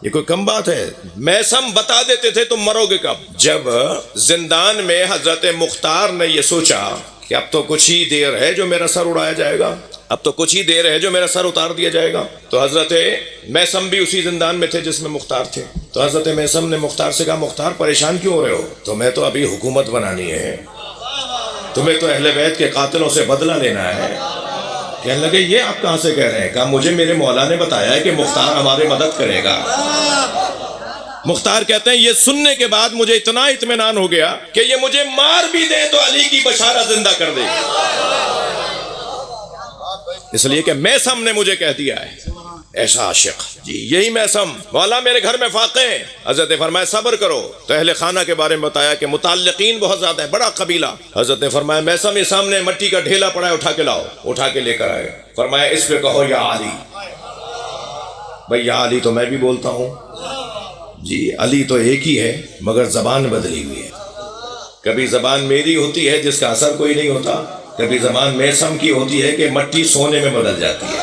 یہ کوئی کم بات ہے؟ میثم بتا دیتے تھے تم مرو گے کب۔ جب زندان میں حضرت مختار نے یہ سوچا کہ اب تو کچھ ہی دیر ہے جو میرا سر اڑایا جائے گا، اب تو کچھ ہی دیر ہے جو میرا سر اتار دیا جائے گا، تو حضرت میثم بھی اسی زندان میں تھے جس میں مختار تھے۔ تو حضرت میثم نے مختار سے کہا مختار پریشان کیوں ہو رہے ہو؟ تمہیں تو ابھی حکومت بنانی ہے، تمہیں تو اہل بیت کے قاتلوں سے بدلہ لینا ہے۔ کہنے لگے یہ آپ کہاں سے کہہ رہے ہیں؟ کہا مجھے میرے مولا نے بتایا ہے کہ مختار ہماری مدد کرے گا۔ مختار کہتے ہیں یہ سننے کے بعد مجھے اتنا اطمینان ہو گیا کہ یہ مجھے مار بھی دے تو علی کی بشارت زندہ کر دے گی، اس لیے کہ میثم نے مجھے کہہ دیا ہے۔ ایسا عاشق، جی یہی میثم، مولا میرے گھر میں فاقے ہیں۔ حضرت نے فرمایا صبر کرو، تو اہل خانہ کے بارے میں بتایا کہ متعلقین بہت زیادہ ہے، بڑا قبیلہ۔ حضرت نے فرمایا میثم یہ سامنے مٹی کا ڈھیلا پڑا ہے، اٹھا کے لاؤ۔ اٹھا کے لے کر آئے، فرمایا اس پہ کہو یا علی۔ بھئی یا علی تو میں بھی بولتا ہوں، جی علی تو ایک ہی ہے مگر زبان بدلی ہوئی ہے۔ کبھی زبان میری ہوتی ہے جس کا اثر کوئی نہیں ہوتا، کبھی زبان میثم کی ہوتی ہے کہ مٹی سونے میں بدل جاتی ہے۔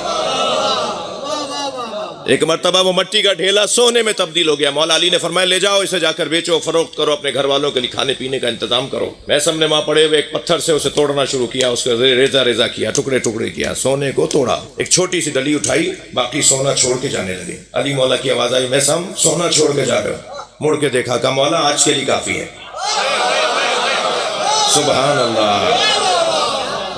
ایک مرتبہ وہ مٹی کا ڈھیلا سونے میں تبدیل ہو گیا۔ مولا علی نے فرمایا لے جاؤ اسے، جا کر بیچو، فروخت کرو، اپنے گھر والوں کے لیے کھانے پینے کا انتظام کرو۔ میثم نے وہاں پڑے ہوئے ایک پتھر سے اسے توڑنا شروع کیا، اس کو ریزہ ریزہ کیا، ٹکڑے ٹکڑے کیا، سونے کو توڑا، ایک چھوٹی سی ڈلی اٹھائی، باقی سونا چھوڑ کے جانے لگے۔ علی مولا کی آواز آئی میثم سونا چھوڑ کے جا رہے ہو؟ مڑ کے دیکھا، کہا مولا آج کے لیے کافی ہے۔ سبحان اللہ۔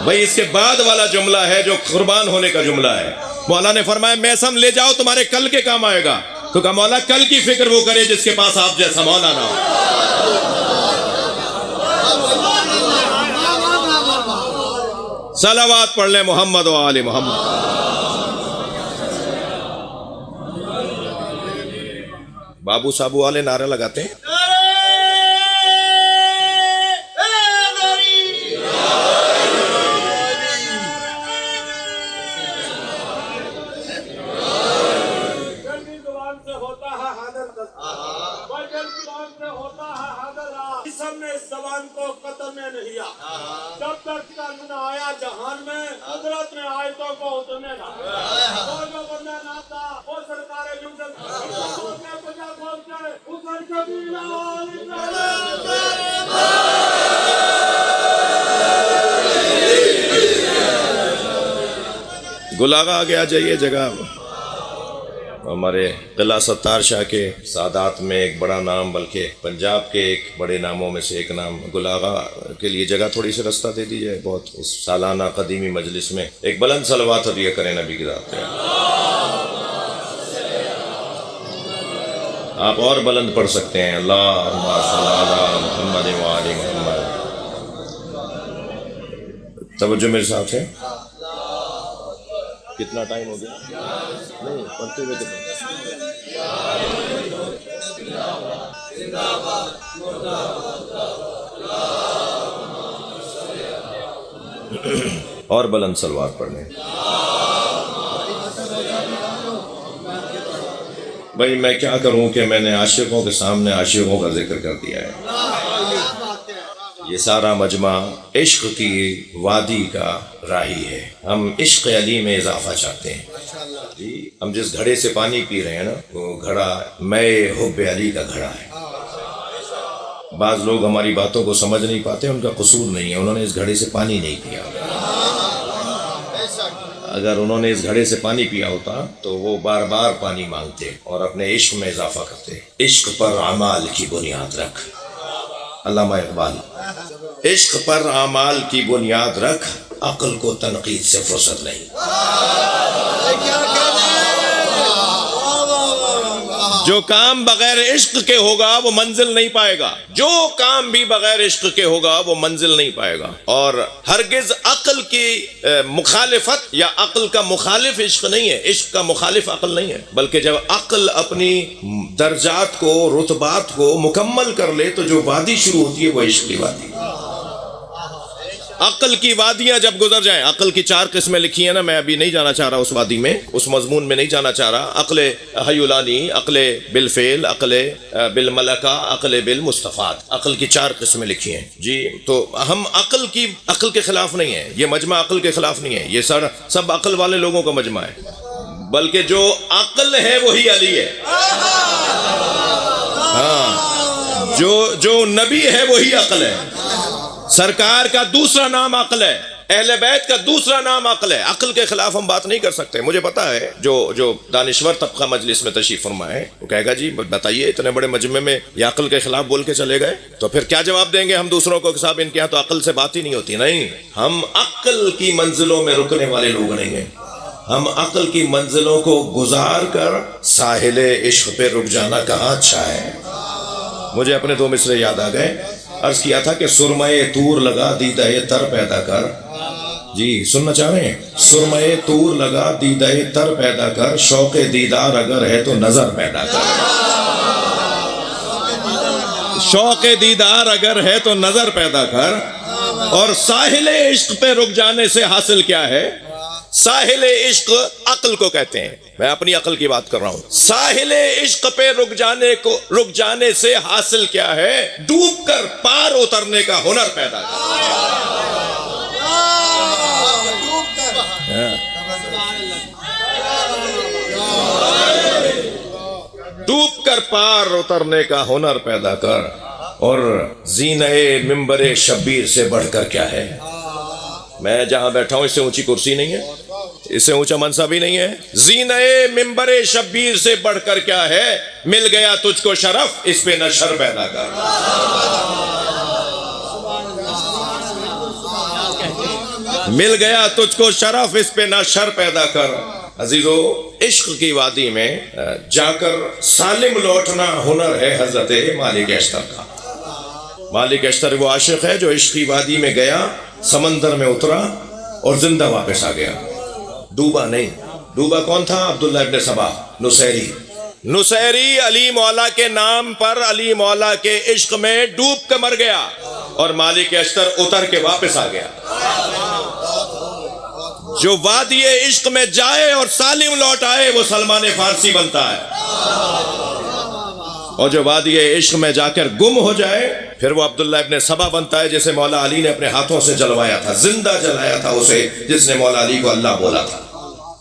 بھئی اس کے بعد والا جملہ ہے جو قربان ہونے کا جملہ ہے۔ مولا نے فرمایا میثم لے جاؤ تمہارے کل کے کام آئے گا۔ تو کہا مولا کل کی فکر وہ کرے جس کے پاس آپ جیسا مولا نہ ہو۔ صلوات پڑھ لیں محمد و آل محمد۔ بابو صابو والے نعرہ لگاتے ہیں۔ اس زبان کو قطر میں نہیں آیا، جب تک چند نہ آیا جہان میں قدرت نے آیتوں کو اترنے نہ دیا۔ وہ جو بندہ نہ تھا وہ سرکار منزل پہنچے اتر کبھی گلاغہ آ گیا جائیے جگہ۔ ہمارے قلعہ ستار شاہ کے سادات میں ایک بڑا نام، بلکہ پنجاب کے ایک بڑے ناموں میں سے ایک نام، گلاغہ کے لیے جگہ تھوڑی سی رستہ دے دیجئے۔ بہت اس سالانہ قدیمی مجلس میں ایک بلند صلوات ہدیہ کریں نبی کی ذات پہ۔ آپ اور بلند پڑھ سکتے ہیں، اللہم صلی علی محمد و آل محمد۔ توجہ میرے ساتھ ہے۔ کتنا ٹائم ہو گیا؟ نہیں پڑھتے ہوئے کتنا؟ اور بلند صلوات پڑھنے۔ بھائی میں کیا کروں کہ میں نے عاشقوں کے سامنے عاشقوں کا ذکر کر دیا ہے۔ یہ سارا مجمع عشق کی وادی کا راہی ہے۔ ہم عشق علی میں اضافہ چاہتے ہیں۔ جی ہم جس گھڑے سے پانی پی رہے ہیں نا، وہ گھڑا میں حب علی کا گھڑا ہے۔ بعض لوگ ہماری باتوں کو سمجھ نہیں پاتے، ان کا قصور نہیں ہے، انہوں نے اس گھڑے سے پانی نہیں پیا۔ اگر انہوں نے اس گھڑے سے پانی پیا ہوتا تو وہ بار بار پانی مانگتے اور اپنے عشق میں اضافہ کرتے۔ عشق پر اعمال کی بنیاد رکھ، علامہ اقبال۔ عشق پر اعمال کی بنیاد رکھ، عقل کو تنقید سے فرصت نہیں۔ جو کام بغیر عشق کے ہوگا وہ منزل نہیں پائے گا، جو کام بھی بغیر عشق کے ہوگا وہ منزل نہیں پائے گا۔ اور ہرگز عقل کی مخالفت یا عقل کا مخالف عشق نہیں ہے، عشق کا مخالف عقل نہیں ہے، بلکہ جب عقل اپنی درجات کو، رتبات کو مکمل کر لے تو جو وادی شروع ہوتی ہے وہ عشق کی وادی۔ عقل کی وادیاں جب گزر جائیں، عقل کی 4 قسمیں لکھی ہیں نا، میں ابھی نہیں جانا چاہ رہا اس وادی میں، اس مضمون میں نہیں جانا چاہ رہا. عقل حیولانی، عقل بالفعل، عقل بالملکہ، عقل بالمستفاد، عقل کی 4 قسمیں لکھی ہیں جی. تو ہم عقل کے خلاف نہیں ہیں، یہ مجمع عقل کے خلاف نہیں ہے، یہ سب عقل والے لوگوں کا مجمع ہے، بلکہ جو عقل ہے وہی علی ہے. ہاں، جو نبی ہے وہی عقل ہے. سرکار کا دوسرا نام عقل ہے، اہل بیت کا دوسرا نام عقل ہے. عقل کے خلاف ہم بات نہیں کر سکتے. مجھے پتا ہے جو دانشور طبقہ مجلس میں تشریف فرما ہے وہ کہے گا جی بتائیے اتنے بڑے مجمع میں یہ عقل کے خلاف بول کے چلے گئے تو پھر کیا جواب دیں گے ہم دوسروں کو کہ صاحب ان کے یہاں تو عقل سے بات ہی نہیں ہوتی. نہیں، ہم عقل کی منزلوں میں رکنے والے لوگ نہیں ہیں. ہم عقل کی منزلوں کو گزار کر ساحل عشق پہ رک جانا کہاں اچھا ہے. مجھے اپنے 2 مصرے یاد آ گئے. عرض کیا تھا کہ سرمے طور لگا دیدہ تر پیدا کر. جی سننا چاہ رہے ہیں؟ سرمے طور لگا دیدہ تر پیدا کر، شوق دیدار اگر ہے تو نظر پیدا کر. شوق دیدار اگر ہے تو نظر پیدا کر. اور ساحل عشق پہ رک جانے سے حاصل کیا ہے؟ ساحل عشق عقل کو کہتے ہیں. میں اپنی عقل کی بات کر رہا ہوں. ساحل عشق پہ رک جانے سے حاصل کیا ہے؟ ڈوب کر پار اترنے کا ہنر پیدا کر. ڈوب کر پار اترنے کا ہنر پیدا کر. اور زینہ منبر شبیر سے بڑھ کر کیا ہے؟ میں جہاں بیٹھا ہوں اس سے اونچی کرسی نہیں ہے، اس سے اونچا منصب ہی نہیں ہے. زینہ منبر شبیر سے بڑھ کر کیا ہے؟ مل گیا تجھ کو شرف، اس پہ نشر پیدا کر. مل گیا تجھ کو شرف، اس پہ نشر پیدا کر. عزیزو، عشق کی وادی میں جا کر سالم لوٹنا ہنر ہے حضرت مالک اشتر کا. مالک اشتر وہ عاشق ہے جو عشق کی وادی میں گیا، سمندر میں اترا اور زندہ واپس آ گیا. ڈوبا نہیں. ڈوبا کون تھا؟ عبداللہ ابن سبا نصیری علی مولا کے نام پر علی مولا کے عشق میں ڈوب کے مر گیا اور مالک اشتر اتر کے واپس آ گیا. جو وادی عشق میں جائے اور سالم لوٹ آئے وہ سلمان فارسی بنتا ہے، اور جو وادی عشق میں جا کر گم ہو جائے پھر وہ عبداللہ ابن سبا بنتا ہے، جسے مولا علی نے اپنے ہاتھوں سے جلوایا تھا، زندہ جلایا تھا اسے، جس نے مولا علی کو اللہ بولا تھا.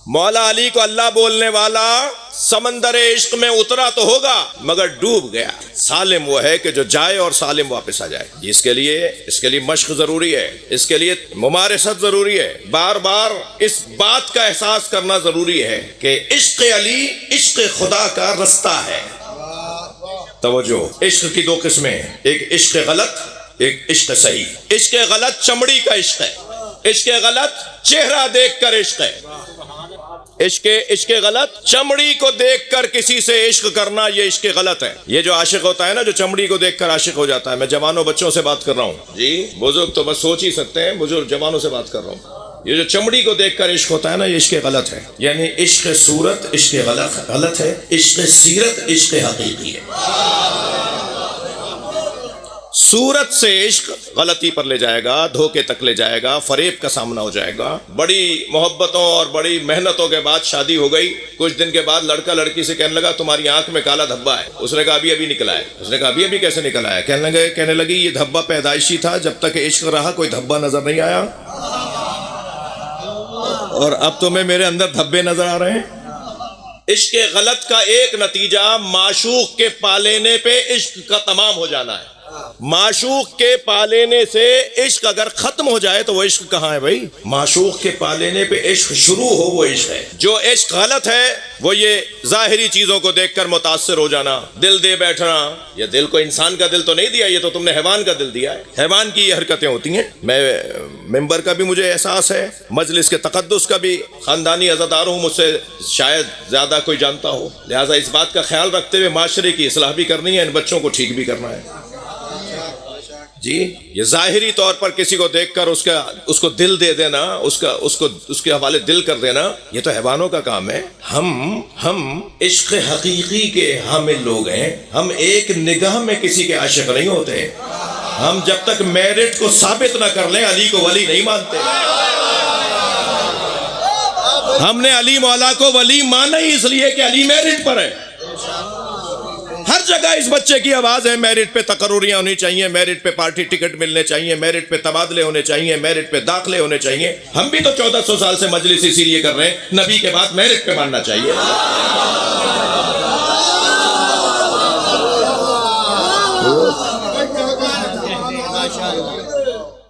مولا علی کو اللہ بولنے والا سمندر عشق میں اترا تو ہوگا مگر ڈوب گیا. سالم وہ ہے کہ جو جائے اور سالم واپس آ جائے. اس کے لیے مشق ضروری ہے، اس کے لیے ممارست ضروری ہے، بار بار اس بات کا احساس کرنا ضروری ہے کہ عشق علی عشق خدا کا رستہ ہے. توجہ، عشق کی 2 قسمیں ہیں، ایک عشق غلط، ایک عشق صحیح. عشق غلط چمڑی کا عشق ہے، عشق غلط چہرہ دیکھ کر عشق ہے. عشق غلط چمڑی کو دیکھ کر کسی سے عشق کرنا، یہ عشق غلط ہے. یہ جو عاشق ہوتا ہے نا، جو چمڑی کو دیکھ کر عاشق ہو جاتا ہے، میں جوانوں بچوں سے بات کر رہا ہوں جی، بزرگ تو بس سوچ ہی سکتے ہیں، بزرگ جوانوں سے بات کر رہا ہوں. یہ جو چمڑی کو دیکھ کر عشق ہوتا ہے نا، یہ عشق غلط ہے. یعنی عشق صورت عشق غلط ہے، عشق سیرت عشق حقیقی ہے. صورت سے عشق غلطی پر لے جائے گا، دھوکے تک لے جائے گا، فریب کا سامنا ہو جائے گا. بڑی محبتوں اور بڑی محنتوں کے بعد شادی ہو گئی، کچھ دن کے بعد لڑکا لڑکی سے کہنے لگا تمہاری آنکھ میں کالا دھبا ہے. اس نے کہا ابھی نکلا ہے. اس نے کہا ابھی کیسے نکلا ہے؟ کہنے لگی یہ دھبا پیدائشی تھا، جب تک عشق رہا کوئی دھبا نظر نہیں آیا، اور اب تمہیں میرے اندر دھبے نظر آ رہے ہیں. عشق غلط کا ایک نتیجہ معشوق کے پالینے پہ عشق کا تمام ہو جانا ہے. معشوق کے پالینے سے عشق اگر ختم ہو جائے تو وہ عشق کہاں ہے بھائی؟ معشوق کے پالینے پہ عشق شروع ہو وہ عشق ہے. جو عشق غلط ہے وہ یہ ظاہری چیزوں کو دیکھ کر متاثر ہو جانا، دل دے بیٹھنا. یہ دل کو انسان کا دل تو نہیں دیا، یہ تو تم نے حیوان کا دل دیا ہے. حیوان کی یہ حرکتیں ہوتی ہیں. میں ممبر کا بھی مجھے احساس ہے، مجلس کے تقدس کا بھی، خاندانی عزادار ہوں، مجھ سے شاید زیادہ کوئی جانتا ہو، لہٰذا اس بات کا خیال رکھتے ہوئے معاشرے کی اصلاح بھی کرنی ہے، ان بچوں کو ٹھیک بھی کرنا ہے. جی یہ ظاہری طور پر کسی کو دیکھ کر اس کو دل دے دینا، اس کے حوالے دل کر دینا، یہ تو حیوانوں کا کام ہے. ہم عشق حقیقی کے حامل لوگ ہیں. ہم ایک نگاہ میں کسی کے عاشق نہیں ہوتے. ہم جب تک میرٹ کو ثابت نہ کر لیں علی کو ولی نہیں مانتے. ہم نے علی مولا کو ولی مانا ہی اس لیے کہ علی میرٹ پر ہے. ہر جگہ اس بچے کی آواز ہے میرٹ پہ تقرریاں ہونی چاہیے, میرٹ پہ پارٹی ٹکٹ ملنے چاہیے, میرٹ پہ تبادلے ہونے چاہیے, میرٹ پہ داخلے ہونے چاہیے. ہم بھی تو 1400 سال سے مجلس اسی لیے کر رہے ہیں, نبی کے بعد میرٹ پہ ماننا چاہیے.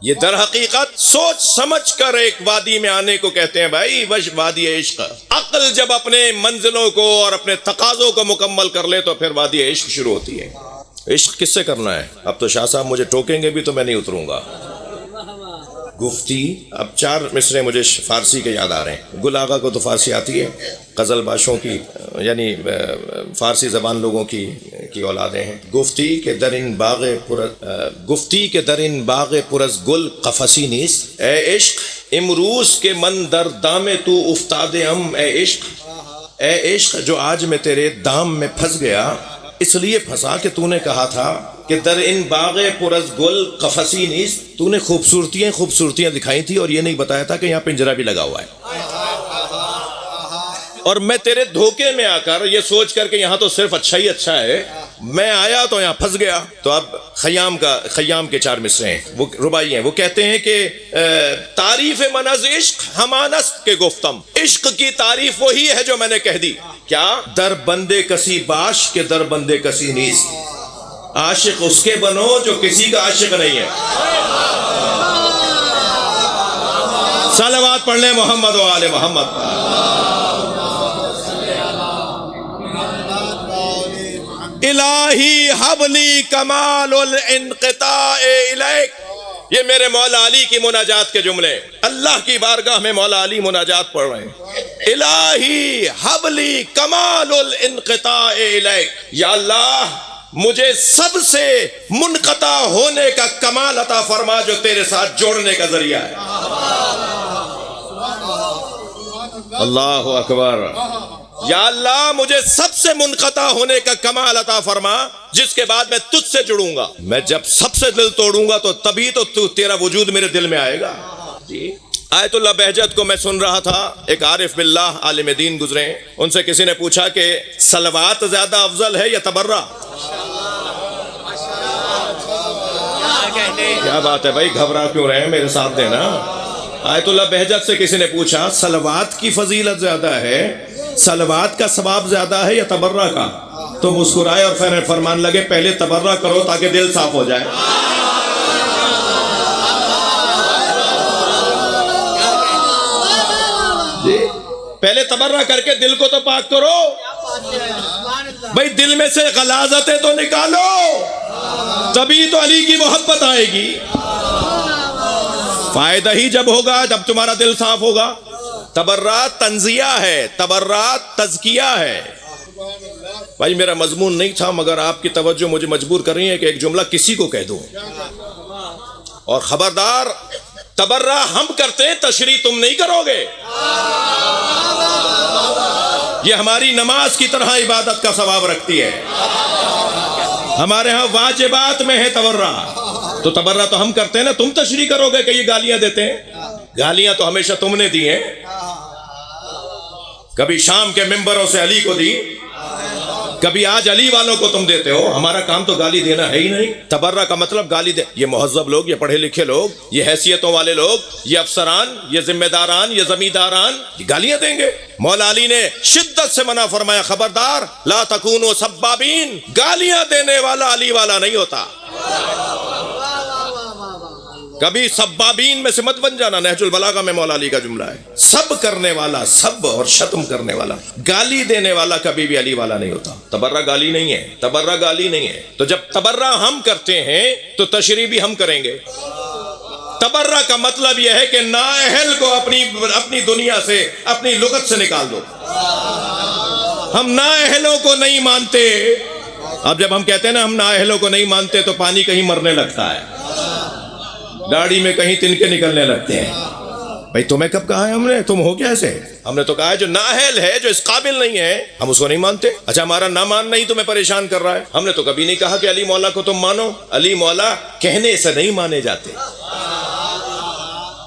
یہ در حقیقت سوچ سمجھ کر ایک وادی میں آنے کو کہتے ہیں بھائی, وادی عشق. عقل جب اپنے منزلوں کو اور اپنے تقاضوں کو مکمل کر لے تو پھر وادی عشق شروع ہوتی ہے. عشق کس سے کرنا ہے؟ اب تو شاہ صاحب مجھے ٹوکیں گے بھی تو میں نہیں اتروں گا. گفتی, اب 4 مصرے مجھے فارسی کے یاد آ رہے ہیں. گل آغا کو تو فارسی آتی ہے, غزل باشوں کی یعنی فارسی زبان لوگوں کی اولادیں ہیں. گفتی کے درن باغ پرز گل قفسی نیست. اے عشق امروز کے من در دام تو افتاد ہم. اے عشق, اے عشق جو آج میں تیرے دام میں پھنس گیا, اس لیے پھنسا کہ تو نے کہا تھا کہ در ان باغ پرز گل قفسی نیست. تو نے خوبصورتیاں دکھائی تھی اور یہ نہیں بتایا تھا کہ یہاں پنجرہ بھی لگا ہوا ہے. اور میں تیرے دھوکے میں آ کر یہ سوچ کر کہ یہاں تو صرف اچھا ہی اچھا ہے, میں آیا تو یہاں پھنس گیا. تو اب خیام کے 4 مصرے ہیں, وہ ربائی ہیں. وہ کہتے ہیں کہ تعریف من از عشق ہمانست کے گفتم. عشق کی تعریف وہی ہے جو میں نے کہہ دی. کیا؟ در بندے کسی باش کے در بندے کسی نیست. عاشق اس کے بنو جو کسی کا عاشق نہیں ہے. صلوات پڑھ لیں محمد و آل محمد. الہی حبلی کمال الانقطاع الیک. یہ میرے مولا علی کی مناجات کے جملے. اللہ کی بارگاہ میں مولا علی مناجات پڑھ رہے ہیں. الہی حبلی کمال الانقطاع الیک. یا اللہ مجھے سب سے منقطع ہونے کا کمال عطا فرما جو تیرے ساتھ جوڑنے کا ذریعہ ہے. اللہ اکبر. یا اللہ مجھے سب سے منقطع ہونے کا کمال عطا فرما جس کے بعد میں تجھ سے جڑوں گا. میں جب سب سے دل توڑوں گا تو تبھی تو تیرا وجود میرے دل میں آئے گا. آیت اللہ بہجت کو میں سن رہا تھا, ایک عارف باللہ عالم دین گزرے, ان سے کسی نے پوچھا کہ صلوات زیادہ افضل ہے یا تبرہ؟ کیا بات ہے بھائی, گھبرا کیوں رہے ہیں, میرے ساتھ دینا. آیت اللہ بہجت سے کسی نے پوچھا صلوات کی فضیلت زیادہ ہے, صلوات کا ثواب زیادہ ہے یا تبرہ کا؟ تو مسکرائے اور فرمان لگے پہلے تبرہ کرو تاکہ دل صاف ہو جائے. پہلے تبرہ کر کے دل کو تو پاک کرو بھائی, دل میں سے غلاظتیں تو نکالو, تبھی تو علی کی محبت آئے گی. فائدہ ہی جب ہوگا جب تمہارا دل صاف ہوگا. تبرات تنزیہ ہے, تبرات تزکیہ ہے. بھائی میرا مضمون نہیں تھا مگر آپ کی توجہ مجھے مجبور کر رہی ہے کہ ایک جملہ کسی کو کہہ دوں. اور خبردار, تبرہ ہم کرتے ہیں, تشریح تم نہیں کرو گے. یہ ہماری نماز کی طرح عبادت کا ثواب رکھتی ہے. ہمارے ہاں واجبات میں ہے تبرہ, تو تبرہ تو ہم کرتے ہیں نا. تم تشریح کرو گے کہ یہ گالیاں دیتے ہیں. گالیاں تو ہمیشہ تم نے دی ہیں, کبھی شام کے ممبروں سے علی کو دی, کبھی آج علی والوں کو تم دیتے ہو. ہمارا کام تو گالی دینا ہے ہی نہیں. تبرہ کا مطلب گالی دے. یہ مہذب لوگ, یہ پڑھے لکھے لوگ, یہ حیثیتوں والے لوگ, یہ افسران, یہ ذمہ داران, یہ زمینداران, یہ گالیاں دیں گے. مولا علی نے شدت سے منع فرمایا, خبردار لا تکونوا سبابین. گالیاں دینے والا علی والا نہیں ہوتا. کبھی سبابین میں سے مت بن جانا. نہج البلاغہ میں مولا علی کا جملہ ہے, سب کرنے والا, سب اور شتم کرنے والا, گالی دینے والا کبھی بھی علی والا نہیں ہوتا. تبرہ گالی نہیں ہے, تبرہ گالی نہیں ہے. تو جب تبرہ ہم کرتے ہیں تو تشریح بھی ہم کریں گے. تبرہ کا مطلب یہ ہے کہ نااہل کو اپنی دنیا سے, اپنی لغت سے نکال دو. ہم نااہلوں کو نہیں مانتے. اب جب ہم کہتے ہیں نا ہم نااہلوں کو نہیں مانتے تو پانی کہیں مرنے لگتا ہے, داڑھی میں کہیں تنکے نکلنے لگتے ہیں. بھائی تمہیں کب کہا ہے ہم نے تم ہو کیسے؟ ہم نے تو کہا ہے جو نااہل ہے، جو اس قابل نہیں ہے، ہم اس کو نہیں مانتے۔ اچھا ہمارا نہ ماننا ہی تمہیں پریشان کر رہا ہے؟ ہم نے تو کبھی نہیں کہا کہ علی مولا کو تم مانو۔ علی مولا کہنے سے نہیں مانے جاتے،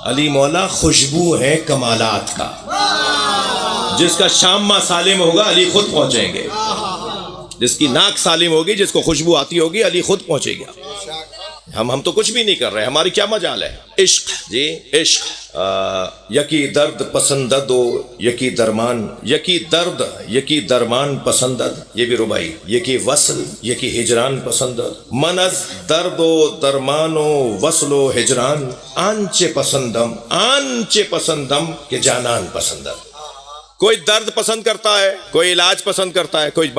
علی مولا خوشبو ہے کمالات کا، جس کا شامہ سالم ہوگا علی خود پہنچیں گے، جس کی ناک سالم ہوگی، جس کو خوشبو آتی ہوگی، علی خود پہنچے گا۔ ہم تو کچھ بھی نہیں کر رہے، ہماری کیا مجال ہے؟ عشق جی عشق، یکی درد پسندد و یکی درمان، یکی درد یکی درمان پسندد، یہ بھی ربائی، یکی وصل یکی ہجران پسندد، من از درد و درمان و وصل و ہجران آنچے پسندم، آنچے پسندم کہ جانان پسندد۔ کوئی درد پسند کرتا ہے، کوئی علاج پسند کرتا ہے، کوئی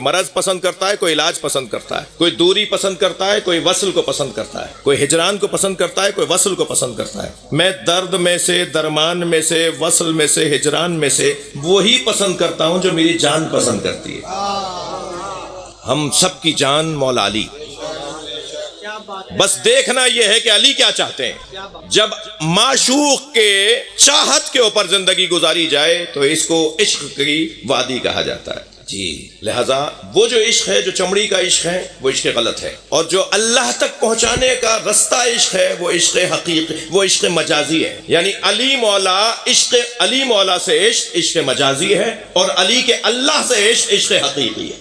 مرض پسند کرتا ہے، کوئی علاج پسند کرتا ہے، کوئی دوری پسند کرتا ہے، کوئی وصل کو پسند کرتا ہے، کوئی ہجران کو پسند کرتا ہے، کوئی وصل کو پسند کرتا ہے۔ میں درد میں سے، درمان میں سے، وصل میں سے، ہجران میں سے وہی پسند کرتا ہوں جو میری جان پسند کرتی ہے۔ ہم سب کی جان مولا علی، بس دیکھنا یہ ہے کہ علی کیا چاہتے ہیں۔ جب معشوق کے چاہت کے اوپر زندگی گزاری جائے تو اس کو عشق کی وادی کہا جاتا ہے جی۔ لہذا وہ جو عشق ہے، جو چمڑی کا عشق ہے، وہ عشق غلط ہے، اور جو اللہ تک پہنچانے کا رستہ عشق ہے وہ عشق حقیقی، وہ عشق مجازی ہے۔ یعنی علی مولا سے عشق مجازی ہے، اور علی کے اللہ سے عشق حقیقی ہے۔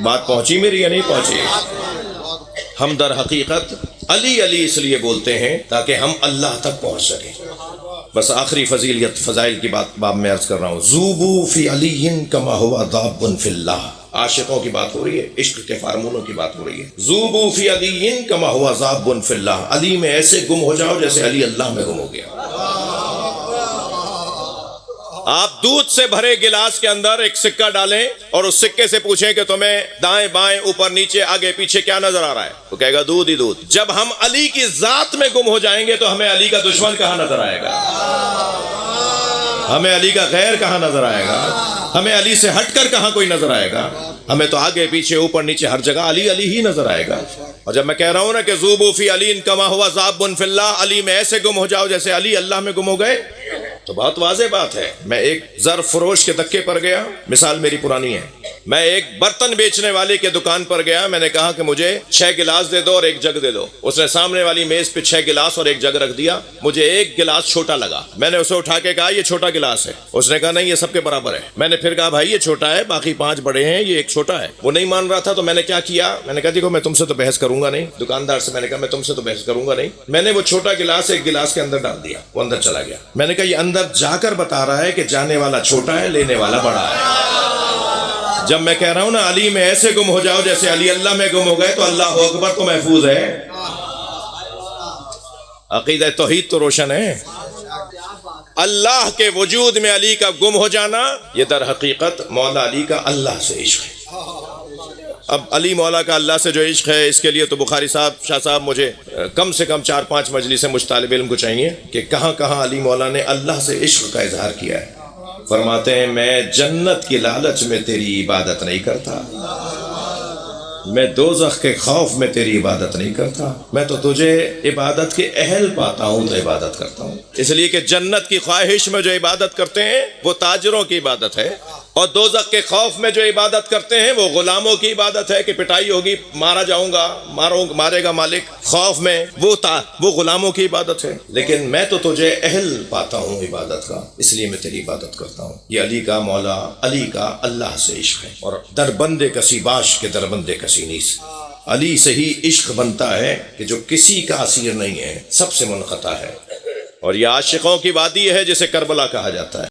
بات پہنچی میری یا نہیں پہنچی؟ ہم در حقیقت علی علی اس لیے بولتے ہیں تاکہ ہم اللہ تک پہنچ سکیں۔ بس آخری فضائل کی باب میں عرض کر رہا ہوں۔ ذوبوا فی علی کما ہوا ذاب فی اللہ، عاشقوں کی بات ہو رہی ہے، عشق کے فارمولوں کی بات ہو رہی ہے۔ ذوبوا فی علی کما ہوا ذاب فی اللہ، علی میں ایسے گم ہو جاؤ جیسے علی اللہ میں گم ہو گیا۔ آپ دودھ سے بھرے گلاس کے اندر ایک سکہ ڈالیں اور اس سکے سے پوچھیں کہ تمہیں دائیں بائیں اوپر نیچے آگے پیچھے کیا نظر آ رہا ہے؟ وہ کہے گا دودھ ہی دودھ۔ جب ہم علی کی ذات میں گم ہو جائیں گے تو ہمیں علی کا دشمن کہاں نظر آئے گا؟ ہمیں علی کا غیر کہاں نظر آئے گا؟ ہمیں علی سے ہٹ کر کہاں کوئی نظر آئے گا؟ ہمیں تو آگے پیچھے اوپر نیچے ہر جگہ علی علی ہی نظر آئے گا۔ اور جب میں کہہ رہا ہوں نا کہ ذوبوا فی علی کما ہوا ذاب فی اللہ، علی میں ایسے گم ہو جاؤ جیسے علی اللہ میں گم ہو گئے، تو بہت واضح بات ہے۔ میں ایک ظرف فروش کے دکے پر گیا، مثال میری پرانی ہے، میں ایک برتن بیچنے والے کے دکان پر گیا، میں نے کہا کہ مجھے 6 گلاس دے دو اور ایک جگ دے دو۔ اس نے سامنے والی میز پہ 6 گلاس اور ایک جگ رکھ دیا، مجھے ایک گلاس چھوٹا لگا، میں نے اسے اٹھا کے کہا یہ چھوٹا گلاس ہے، اس نے کہا نہیں یہ سب کے برابر ہے۔ میں نے پھر کہا بھائی یہ چھوٹا ہے، باقی 5 بڑے ہیں، یہ ایک چھوٹا ہے۔ وہ نہیں مان رہا تھا تو میں نے کیا کیا، میں نے کہا دیکھو میں تم سے تو بحث کروں گا نہیں، دکاندار سے میں نے کہا میں تم سے تو بحث کروں گا نہیں۔ میں نے وہ چھوٹا گلاس ایک گلاس کے اندر ڈال دیا، وہ اندر چلا گیا۔ میں نے کہا یہ اندر جا کر بتا رہا ہے کہ جانے والا چھوٹا ہے، لینے والا بڑا ہے۔ جب میں کہہ رہا ہوں نا علی میں ایسے گم ہو جاؤ جیسے علی اللہ میں گم ہو گئے، تو اللہ اکبر تو محفوظ ہے، عقیدہ توحید تو روشن ہے۔ اللہ کے وجود میں علی کا گم ہو جانا، یہ در حقیقت مولا علی کا اللہ سے عشق ہے۔ اب علی مولا کا اللہ سے جو عشق ہے، اس کے لیے تو بخاری صاحب، شاہ صاحب، مجھے کم سے کم 4-5 مجلسیں مجھ طالب علم کو چاہیے کہ کہاں کہاں علی مولا نے اللہ سے عشق کا اظہار کیا ہے۔ فرماتے ہیں میں جنت کی لالچ میں تیری عبادت نہیں کرتا، میں دوزخ کے خوف میں تیری عبادت نہیں کرتا، میں تو تجھے عبادت کے اہل پاتا ہوں تو عبادت کرتا ہوں۔ اس لیے کہ جنت کی خواہش میں جو عبادت کرتے ہیں وہ تاجروں کی عبادت ہے، اور دوزخ کے خوف میں جو عبادت کرتے ہیں وہ غلاموں کی عبادت ہے کہ پٹائی ہوگی، مارا جاؤں گا، مارے گا مالک، خوف میں وہ غلاموں کی عبادت ہے۔ لیکن میں تو تجھے اہل پاتا ہوں عبادت کا، اس لیے میں تیری عبادت کرتا ہوں۔ یہ علی کا مولا، علی کا اللہ سے عشق ہے، اور در بندے کسی باش کے در بندے کسی نیس، علی سے ہی عشق بنتا ہے کہ جو کسی کا اسیر نہیں ہے، سب سے منقطع ہے، اور یہ عاشقوں کی وادی ہے جسے کربلا کہا جاتا ہے۔